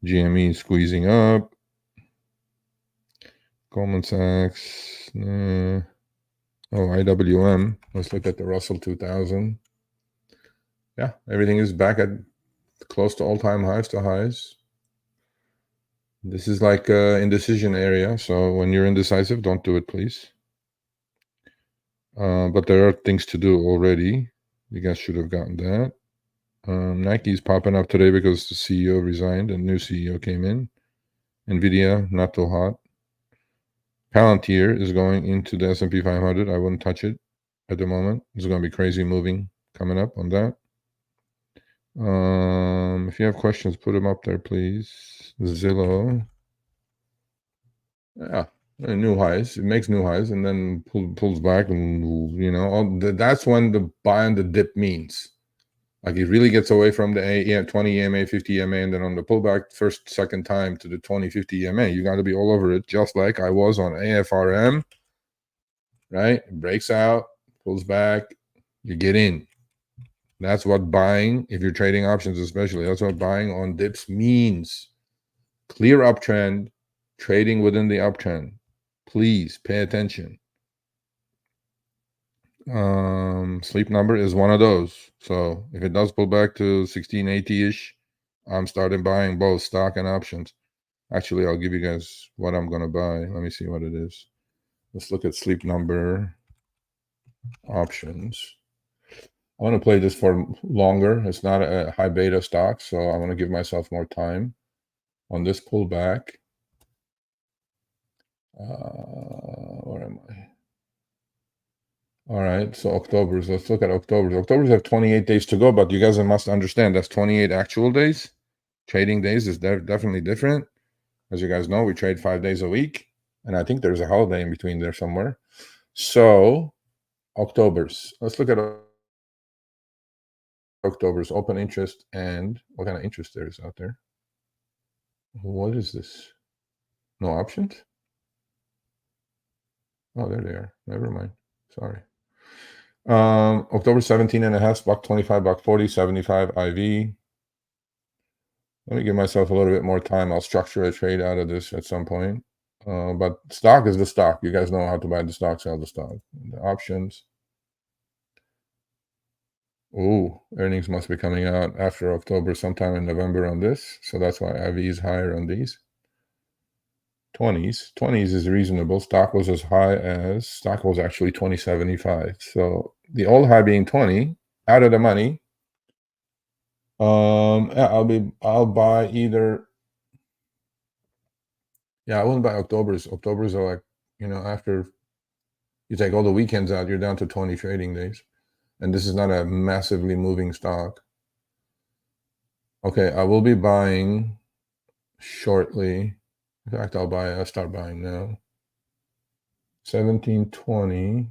GME squeezing up. Goldman Sachs. Oh, IWM. Let's look at the Russell 2000. Yeah, everything is back at close to all-time highs to highs. This is like indecision area. So when you're indecisive, don't do it, please. But there are things to do already. You guys should have gotten that. Nike's popping up today because the CEO resigned and new CEO came in. Nvidia, not too hot. Palantir is going into the S&P 500. I wouldn't touch it at the moment. There's going to be crazy moving coming up on that. If you have questions, put them up there, please. Zillow. Yeah, new highs. It makes new highs and then pulls back, and you know that's when the buy on the dip means. Like it really gets away from the 20 EMA, 50 EMA, and then on the pullback, second time to the 20, 50 EMA, you got to be all over it, just like I was on AFRM, right? It breaks out, pulls back, you get in. That's what buying, if you're trading options especially, that's what buying on dips means. Clear uptrend, trading within the uptrend. Please pay attention. Sleep number is one of those. So if it does pull back to 1680-ish, I'm starting buying both stock and options. Actually, I'll give you guys what I'm going to buy. Let me see what it is. Let's look at sleep number options. I want to play this for longer. It's not a high beta stock, so I want to give myself more time on this pullback. Where am I? All right, so October's. Let's look at October's. October's have 28 days to go, but you guys must understand that's 28 actual days. Trading days is definitely different. As you guys know, we trade 5 days a week, and I think there's a holiday in between there somewhere. So October's. Let's look at October's open interest and what kind of interest there is out there. What is this? No options? Oh, there they are. Never mind. Sorry. October 17.5, $1.25, $1.40, 75 IV. Let me give myself a little bit more time. I'll structure a trade out of this at some point. But stock is the stock. You guys know how to buy the stock, sell the stock. The options. Ooh, earnings must be coming out after October, sometime in November on this. So that's why IV is higher on these. 20s is reasonable. Stock was actually 2075. So the old high being 20, out of the money. Yeah, I'll buy either. Yeah, I wouldn't buy October's. October's are like, after you take all the weekends out, you're down to 20 trading days. And this is not a massively moving stock. Okay, I will be buying shortly. In fact, I'll start buying now. 1720,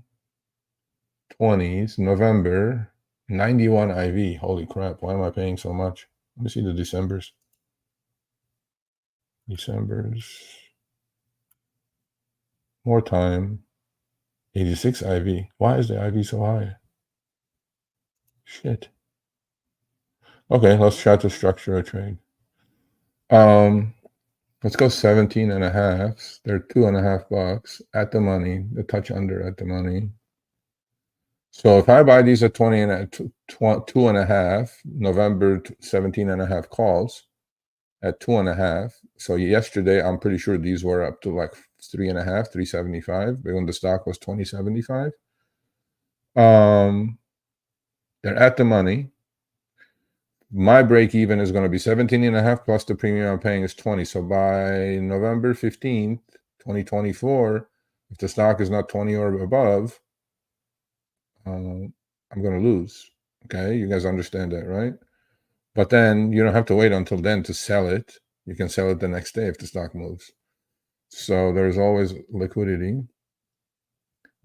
20s, November, 91 IV. Holy crap, why am I paying so much? Let me see the Decembers. More time. 86 IV. Why is the IV so high? Shit. Okay, let's try to structure a trade. Let's go 17.5. They're $2.50 at the money, the touch under at the money. So if I buy these at 2.5, November 17.5 calls, at 2.5. So yesterday, I'm pretty sure these were up to like 3.5, 375, when the stock was 2075. They're at the money. My break even is going to be 17.5 plus the premium I'm paying is 20. So by November 15th, 2024, if the stock is not 20 or above, I'm going to lose. Okay, you guys understand that, right? But then you don't have to wait until then to sell it. You can sell it the next day if the stock moves. So there's always liquidity.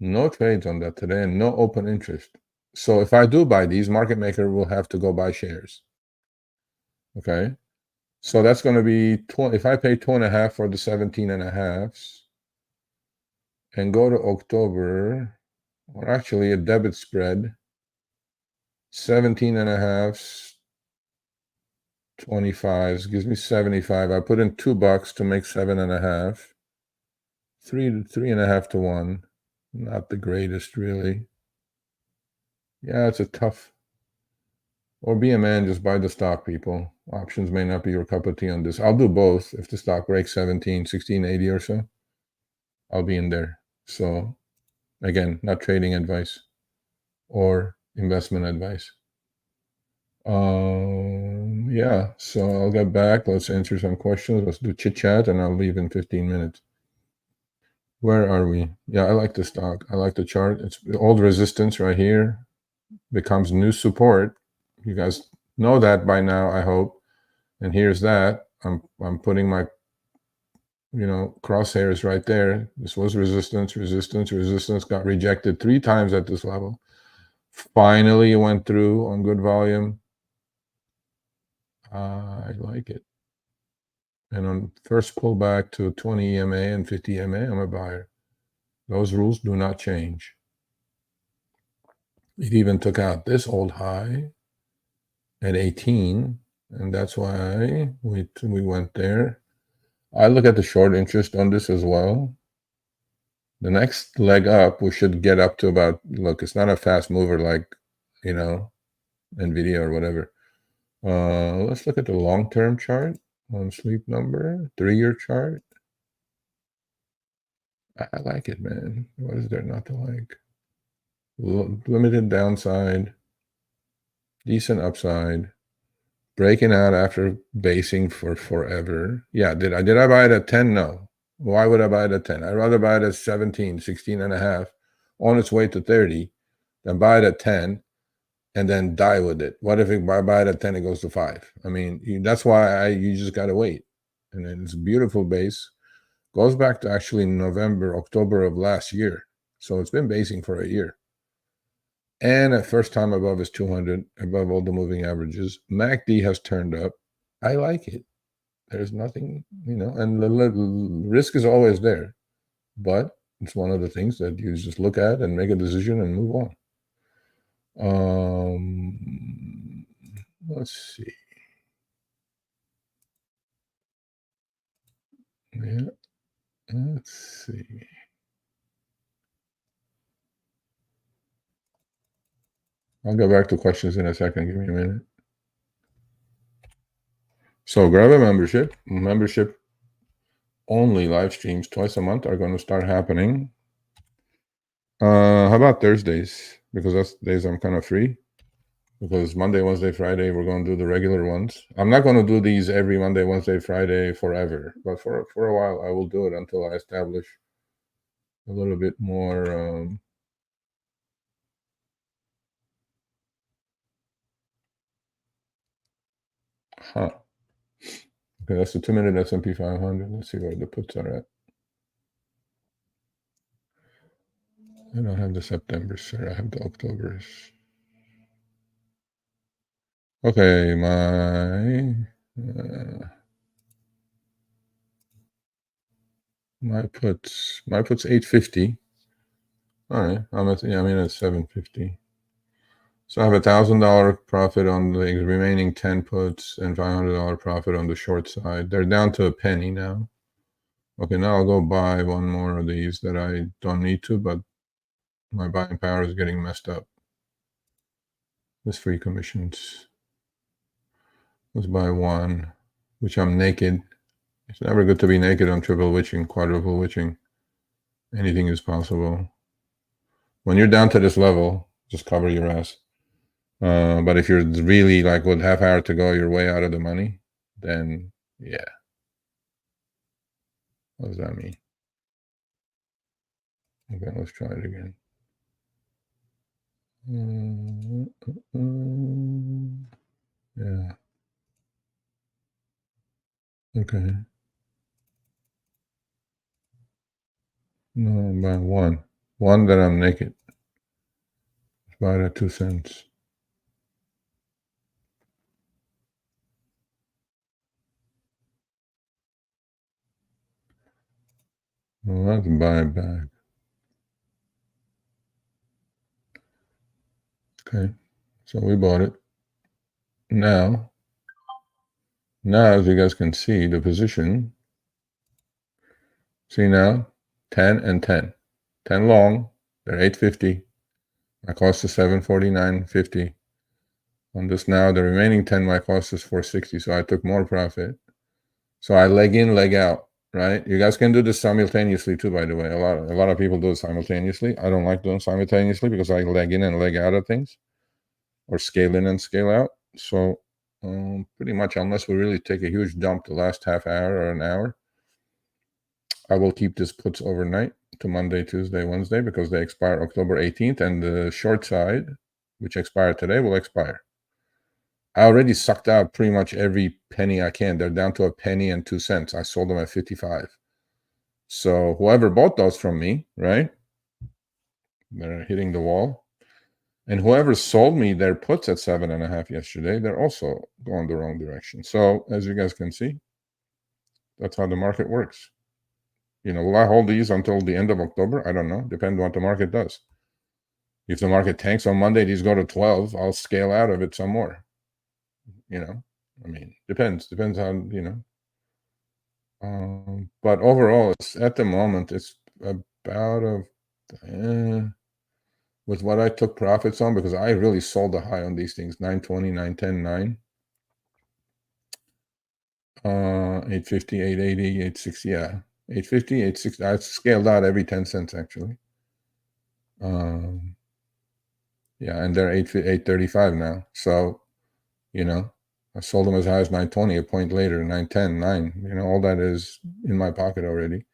No trades on that today and no open interest. So if I do buy these, market maker will have to go buy shares. Okay. So that's going to be 20. If I pay 2.5 for the 17.5s and go to October, or actually a debit spread, 17.5s, 25s gives me 75. I put in $2 to make 7.5. 3.5 to 1. Not the greatest, really. Yeah, it's a tough. Or be a man, just buy the stock, people. Options may not be your cup of tea on this. I'll do both. If the stock breaks 1680 or so, I'll be in there. So again, not trading advice or investment advice. Yeah, so I'll get back. Let's answer some questions. Let's do chit chat and I'll leave in 15 minutes. Where are we? Yeah, I like the stock. I like the chart. It's old resistance right here. Becomes new support. You guys know that by now, I hope. And here's that. I'm putting my crosshairs right there. This was resistance, resistance, resistance. Got rejected 3 times at this level. Finally, it went through on good volume. I like it. And on first pullback to 20 EMA and 50 EMA, I'm a buyer. Those rules do not change. It even took out this old high at 18, and that's why we went there. I look at the short interest on this as well. The next leg up, we should get up to about, look, it's not a fast mover like, NVIDIA or whatever. Let's look at the long-term chart on Sleep Number, 3-year chart. I like it, man. What is there not to like? Limited downside, decent upside, breaking out after basing for forever. Yeah, did I buy it at 10? No. Why would I buy it at 10? I'd rather buy it at 17, 16 and a half on its way to 30 than buy it at 10 and then die with it. What if I buy it at 10, it goes to 5? I mean, that's why you just got to wait. And then it's a beautiful base. Goes back to actually November, October of last year. So it's been basing for a year. And at first time above is 200, above all the moving averages. MACD has turned up. I like it. There's nothing, and the risk is always there. But it's one of the things that you just look at and make a decision and move on. Let's see. Yeah, let's see. I'll go back to questions in a second. Give me a minute. So grab a membership. Membership only live streams twice a month are going to start happening. How about Thursdays? Because that's the days I'm kind of free. Because Monday, Wednesday, Friday, we're going to do the regular ones. I'm not going to do these every Monday, Wednesday, Friday forever. But for a while, I will do it until I establish a little bit more. Okay, that's the 2-minute S&P 500. Let's see where the puts are at. I don't have the September, sir. I have the Octobers. Okay, my puts 850. All right, I'm at at 750. So I have $1,000 profit on the remaining 10 puts and $500 profit on the short side. They're down to a penny now. Okay, now I'll go buy one more of these that I don't need to, but my buying power is getting messed up. This free commissions. Let's buy one. which I'm naked. It's never good to be naked on triple witching, quadruple witching. Anything is possible. When you're down to this level, just cover your ass. But if you're really like with half hour to go, you're way out of the money, then yeah. What does that mean? Okay, let's try it again. Yeah. Okay. No, by one. One that I'm naked. About at 2 cents. Well, let's buy it back. Okay. So we bought it. Now, as you guys can see, the position. See now? 10 and 10. 10 long. They're 850. My cost is 749.50. On this now, the remaining 10, my cost is 460. So I took more profit. So I leg in, leg out, right? You guys can do this simultaneously too, by the way. A lot of people do it simultaneously. I don't like doing simultaneously because I leg in and leg out of things, or scale in and scale out. So pretty much, unless we really take a huge dump the last half hour or an hour, I will keep this puts overnight to Monday, Tuesday, Wednesday, because they expire October 18th, and the short side, which expired today, will expire. I already sucked out pretty much every penny I can. They're down to a penny and 2 cents. I sold them at 55. So whoever bought those from me, right? They're hitting the wall. And whoever sold me their puts at 7.5 yesterday, they're also going the wrong direction. So as you guys can see, that's how the market works. Will I hold these until the end of October? I don't know. Depends on what the market does. If the market tanks on Monday, these go to 12, I'll scale out of it some more. Depends how, but overall, at the moment, it's about with what I took profits on, because I really sold the high on these things, 920, 910, 9. 850, 880, 860, yeah. 850, 860. I scaled out every 10 cents, actually. Yeah, and they're 835 now. So, I sold them as high as 920, a point later, 910, 9. All that is in my pocket already.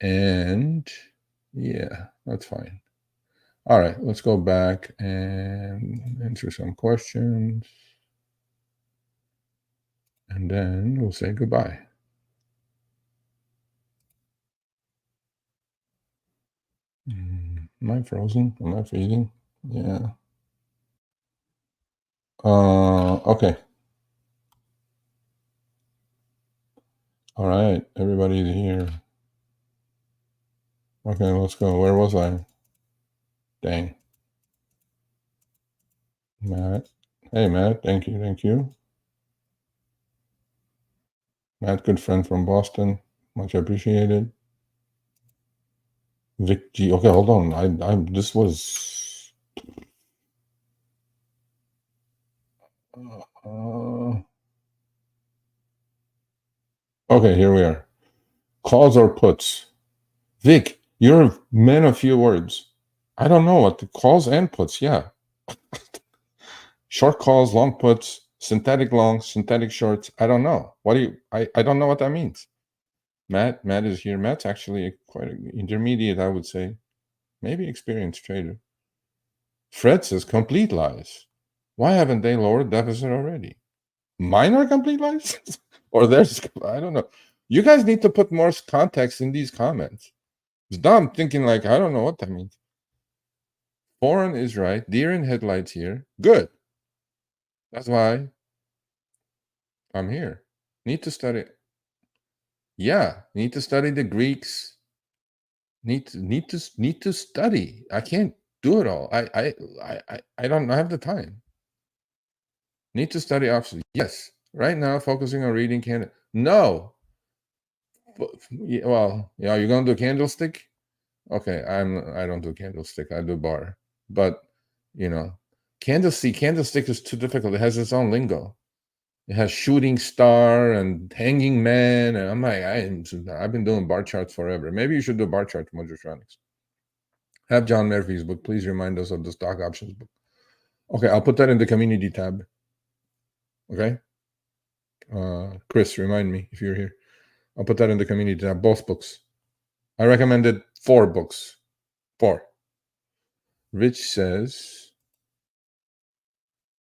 And yeah, that's fine. All right, let's go back and answer some questions. And then we'll say goodbye. Am I frozen? Am I freezing? Yeah. Okay. All right, everybody's here. Okay, let's go. Where was I? Dang. Matt. Hey, Matt. Thank you. Matt, good friend from Boston. Much appreciated. Vic G. Okay, hold on. This was. Okay, here we are. Calls or puts. Vic, you're a man of few words. I don't know what the calls and puts. Yeah. Short calls, long puts, synthetic longs, synthetic shorts. I don't know. I don't know what that means. Matt is here. Matt's actually quite intermediate, I would say. Maybe experienced trader. Fred says complete lies. Why haven't they lowered deficit already? Mine are complete lies? Or theirs? I don't know. You guys need to put more context in these comments. It's dumb thinking like, I don't know what that means. Foreign is right. Deer in headlights here. Good. That's why I'm here. Need to study. Yeah, need to study the Greeks. Need to study. I can't do it all. I don't have the time. Need to study options. Yes. Right now, focusing on reading candle. No. Well, yeah, you're gonna do candlestick? Okay, I don't do candlestick. I do bar. But candlestick is too difficult. It has its own lingo. It has shooting star and hanging man, and I'm like, I've been doing bar charts forever. Maybe you should do a bar chart, Mojotronics. Have John Murphy's book. Please remind us of the stock options book. Okay, I'll put that in the community tab. Okay, Chris, remind me if you're here. I'll put that in the community tab. Both books. I recommended 4 books. 4. Rich says,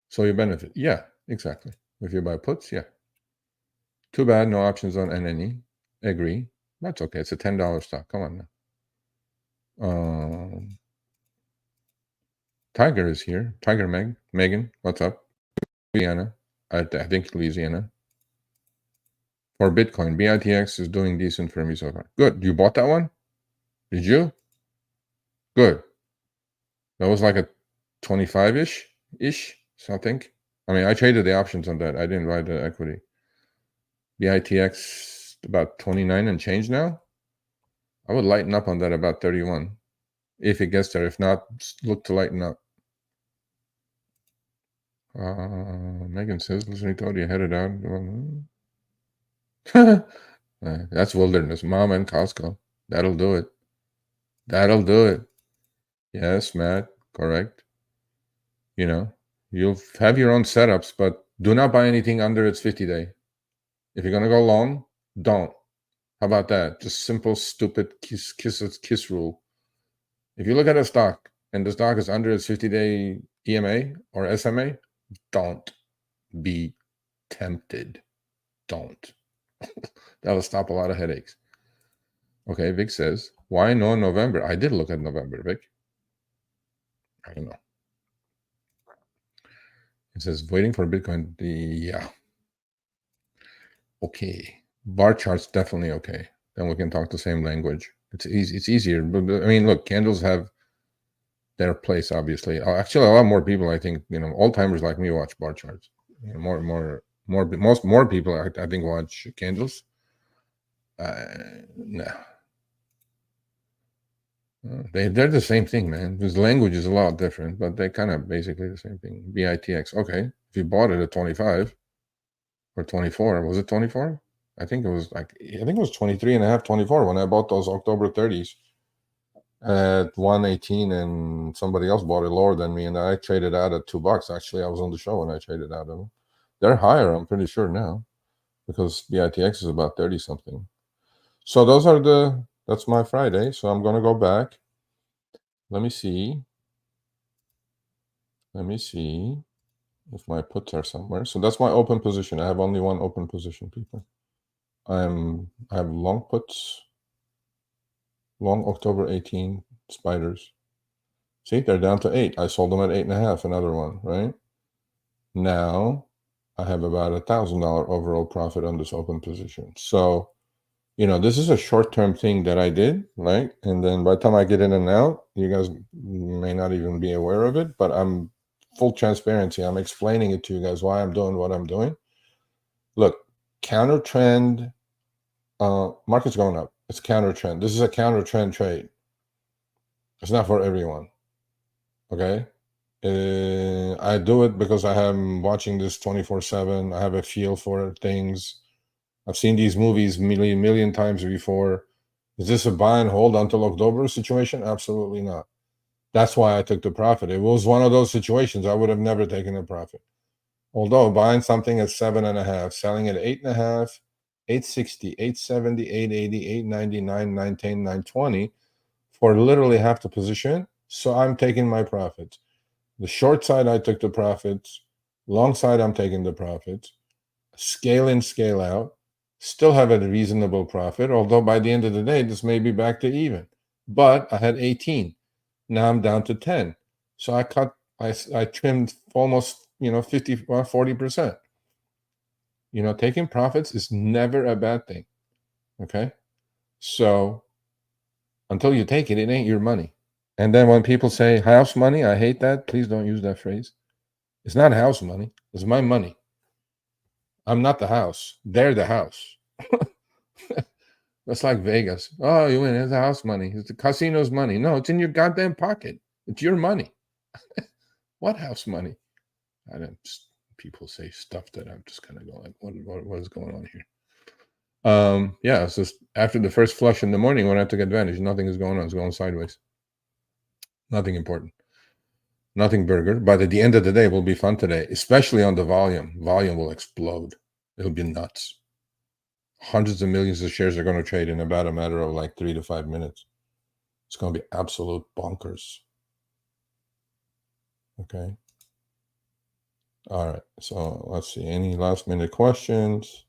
so you benefit. Yeah, exactly. If you buy puts, yeah. Too bad, no options on NNE. Agree. That's okay. It's a $10 stock. Come on now. Tiger is here. Tiger Megan, what's up? Louisiana. I think Louisiana. For Bitcoin, BITX is doing decent for me so far. Good. You bought that one? Did you? Good. That was like a 25-ish, something. I mean, I traded the options on that. I didn't buy the equity. BITX about 29 and change now. I would lighten up on that about 31 if it gets there. If not, look to lighten up. Megan says, listening to audio, headed out. That's wilderness. Mom and Costco. That'll do it. That'll do it. Yes, Matt. Correct. You know, you'll have your own setups, but do not buy anything under its 50-day. If you're going to go long, don't. How about that? Just simple, stupid kiss rule. If you look at a stock and the stock is under its 50-day EMA or SMA, don't be tempted. Don't. That'll stop a lot of headaches. Okay, Vic says, why no November? I did look at November, Vic. I don't know. It says, waiting for Bitcoin. Yeah. Okay. Bar charts, definitely okay. Then we can talk the same language. It's easy. It's easier. But I mean, look, candles have their place, obviously. Actually, a lot more people, I think, old timers like me watch bar charts. More people, I think, watch candles. No. They're the same thing, man. Because language is a lot different, but they're kind of basically the same thing. BITX. Okay. If you bought it at 25 or 24, was it 24? I think it was 23 and a half, 24 when I bought those October 30s at 118, and somebody else bought it lower than me, and I traded out at $2. Actually, I was on the show when I traded out of them. They're higher, I'm pretty sure now, because BITX is about 30 something. So that's my Friday. So I'm going to go back. Let me see if my puts are somewhere. So that's my open position. I have only one open position, people. I have long puts, long October 18 spiders. See, they're down to 8. I sold them at 8.5, another one, right? Now I have about $1,000 overall profit on this open position. So, this is a short-term thing that I did, right? And then by the time I get in and out, you guys may not even be aware of it, but I'm full transparency. I'm explaining it to you guys why I'm doing what I'm doing. Look, counter trend, market's going up. It's counter trend. This is a counter trend trade. It's not for everyone. Okay. I do it because I am watching this 24/7. I have a feel for things. I've seen these movies million times before. Is this a buy and hold until October situation? Absolutely not. That's why I took the profit. It was one of those situations I would have never taken a profit. Although buying something at 7.5, selling at 8.5, 860, 870, 880, 890, 919, 920 for literally half the position. So I'm taking my profits. The short side, I took the profits. Long side, I'm taking the profits. Scale in, scale out. Still have a reasonable profit, although by the end of the day, this may be back to even. But I had 18. Now I'm down to 10. So I trimmed almost, 50 or 40%. Taking profits is never a bad thing. Okay? So until you take it, it ain't your money. And then when people say house money, I hate that. Please don't use that phrase. It's not house money. It's my money. I'm not the house. They're the house. That's like Vegas. Oh, you win. It's the house money. It's the casino's money. No, it's in your goddamn pocket. It's your money. What house money? people say stuff that I'm just kind of going like, what is going on here? Yeah, it's just after the first flush in the morning when I took advantage, nothing is going on. It's going sideways. Nothing important. Nothing burger. But at the end of the day, it will be fun today, especially on the volume. Volume will explode. It'll be nuts. Hundreds of millions of shares are going to trade in about a matter of like 3 to 5 minutes. It's going to be absolute bonkers. Okay. All right. So let's see. Any last minute questions?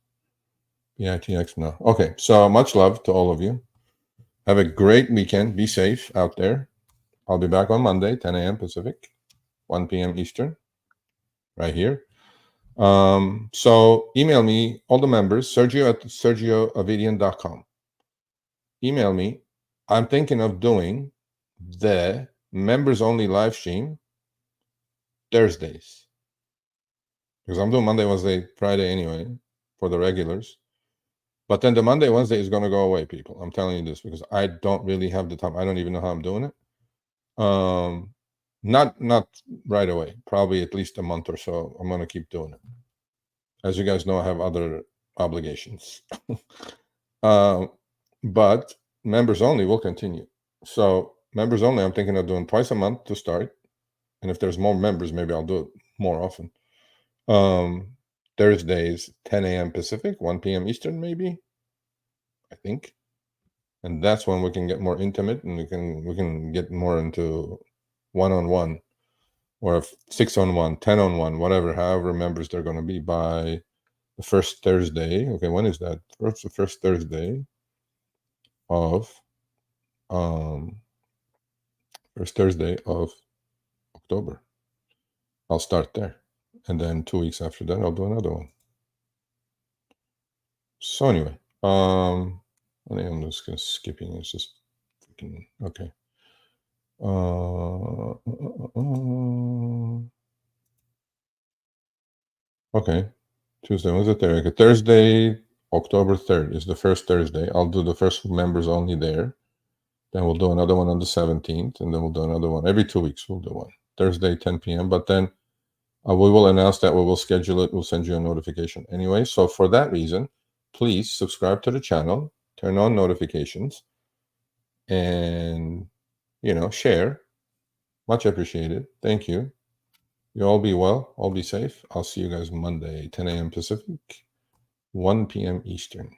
BITX? No. Okay. So much love to all of you. Have a great weekend. Be safe out there. I'll be back on Monday, 10 a.m. Pacific, 1 p.m. Eastern, right here. So email me, all the members, sergio@sergioavidian.com. Email me. I'm thinking of doing the members only live stream Thursdays, because I'm doing Monday, Wednesday, Friday anyway for the regulars. But then the Monday, Wednesday is going to go away, people. I'm telling you this because I don't really have the time. I don't even know how I'm doing it. Not right away. Probably at least a month or so. I'm going to keep doing it. As you guys know, I have other obligations. But members only will continue. So members only, I'm thinking of doing twice a month to start. And if there's more members, maybe I'll do it more often. Thursdays, 10 a.m. Pacific, 1 p.m. Eastern, maybe, I think. And that's when we can get more intimate and we can get more into one-on-one or 6-on-1, 10-on-1, whatever, however members they're going to be by the first Thursday. Okay, when is that? The first Thursday of October. I'll start there. And then 2 weeks after that, I'll do another one. So anyway, I think I'm just gonna skipping. It's just freaking okay. Okay, Tuesday. When's it there? Okay, Thursday, October 3rd is the first Thursday. I'll do the first members only there. Then we'll do another one on the 17th, and then we'll do another one every 2 weeks. We'll do one Thursday, 10 p.m. But then we will announce that we will schedule it. We'll send you a notification anyway. So for that reason, please subscribe to the channel, turn on notifications, and share. Much appreciated. Thank you. You all be well. All be safe. I'll see you guys Monday, 10 a.m. Pacific, 1 p.m. Eastern.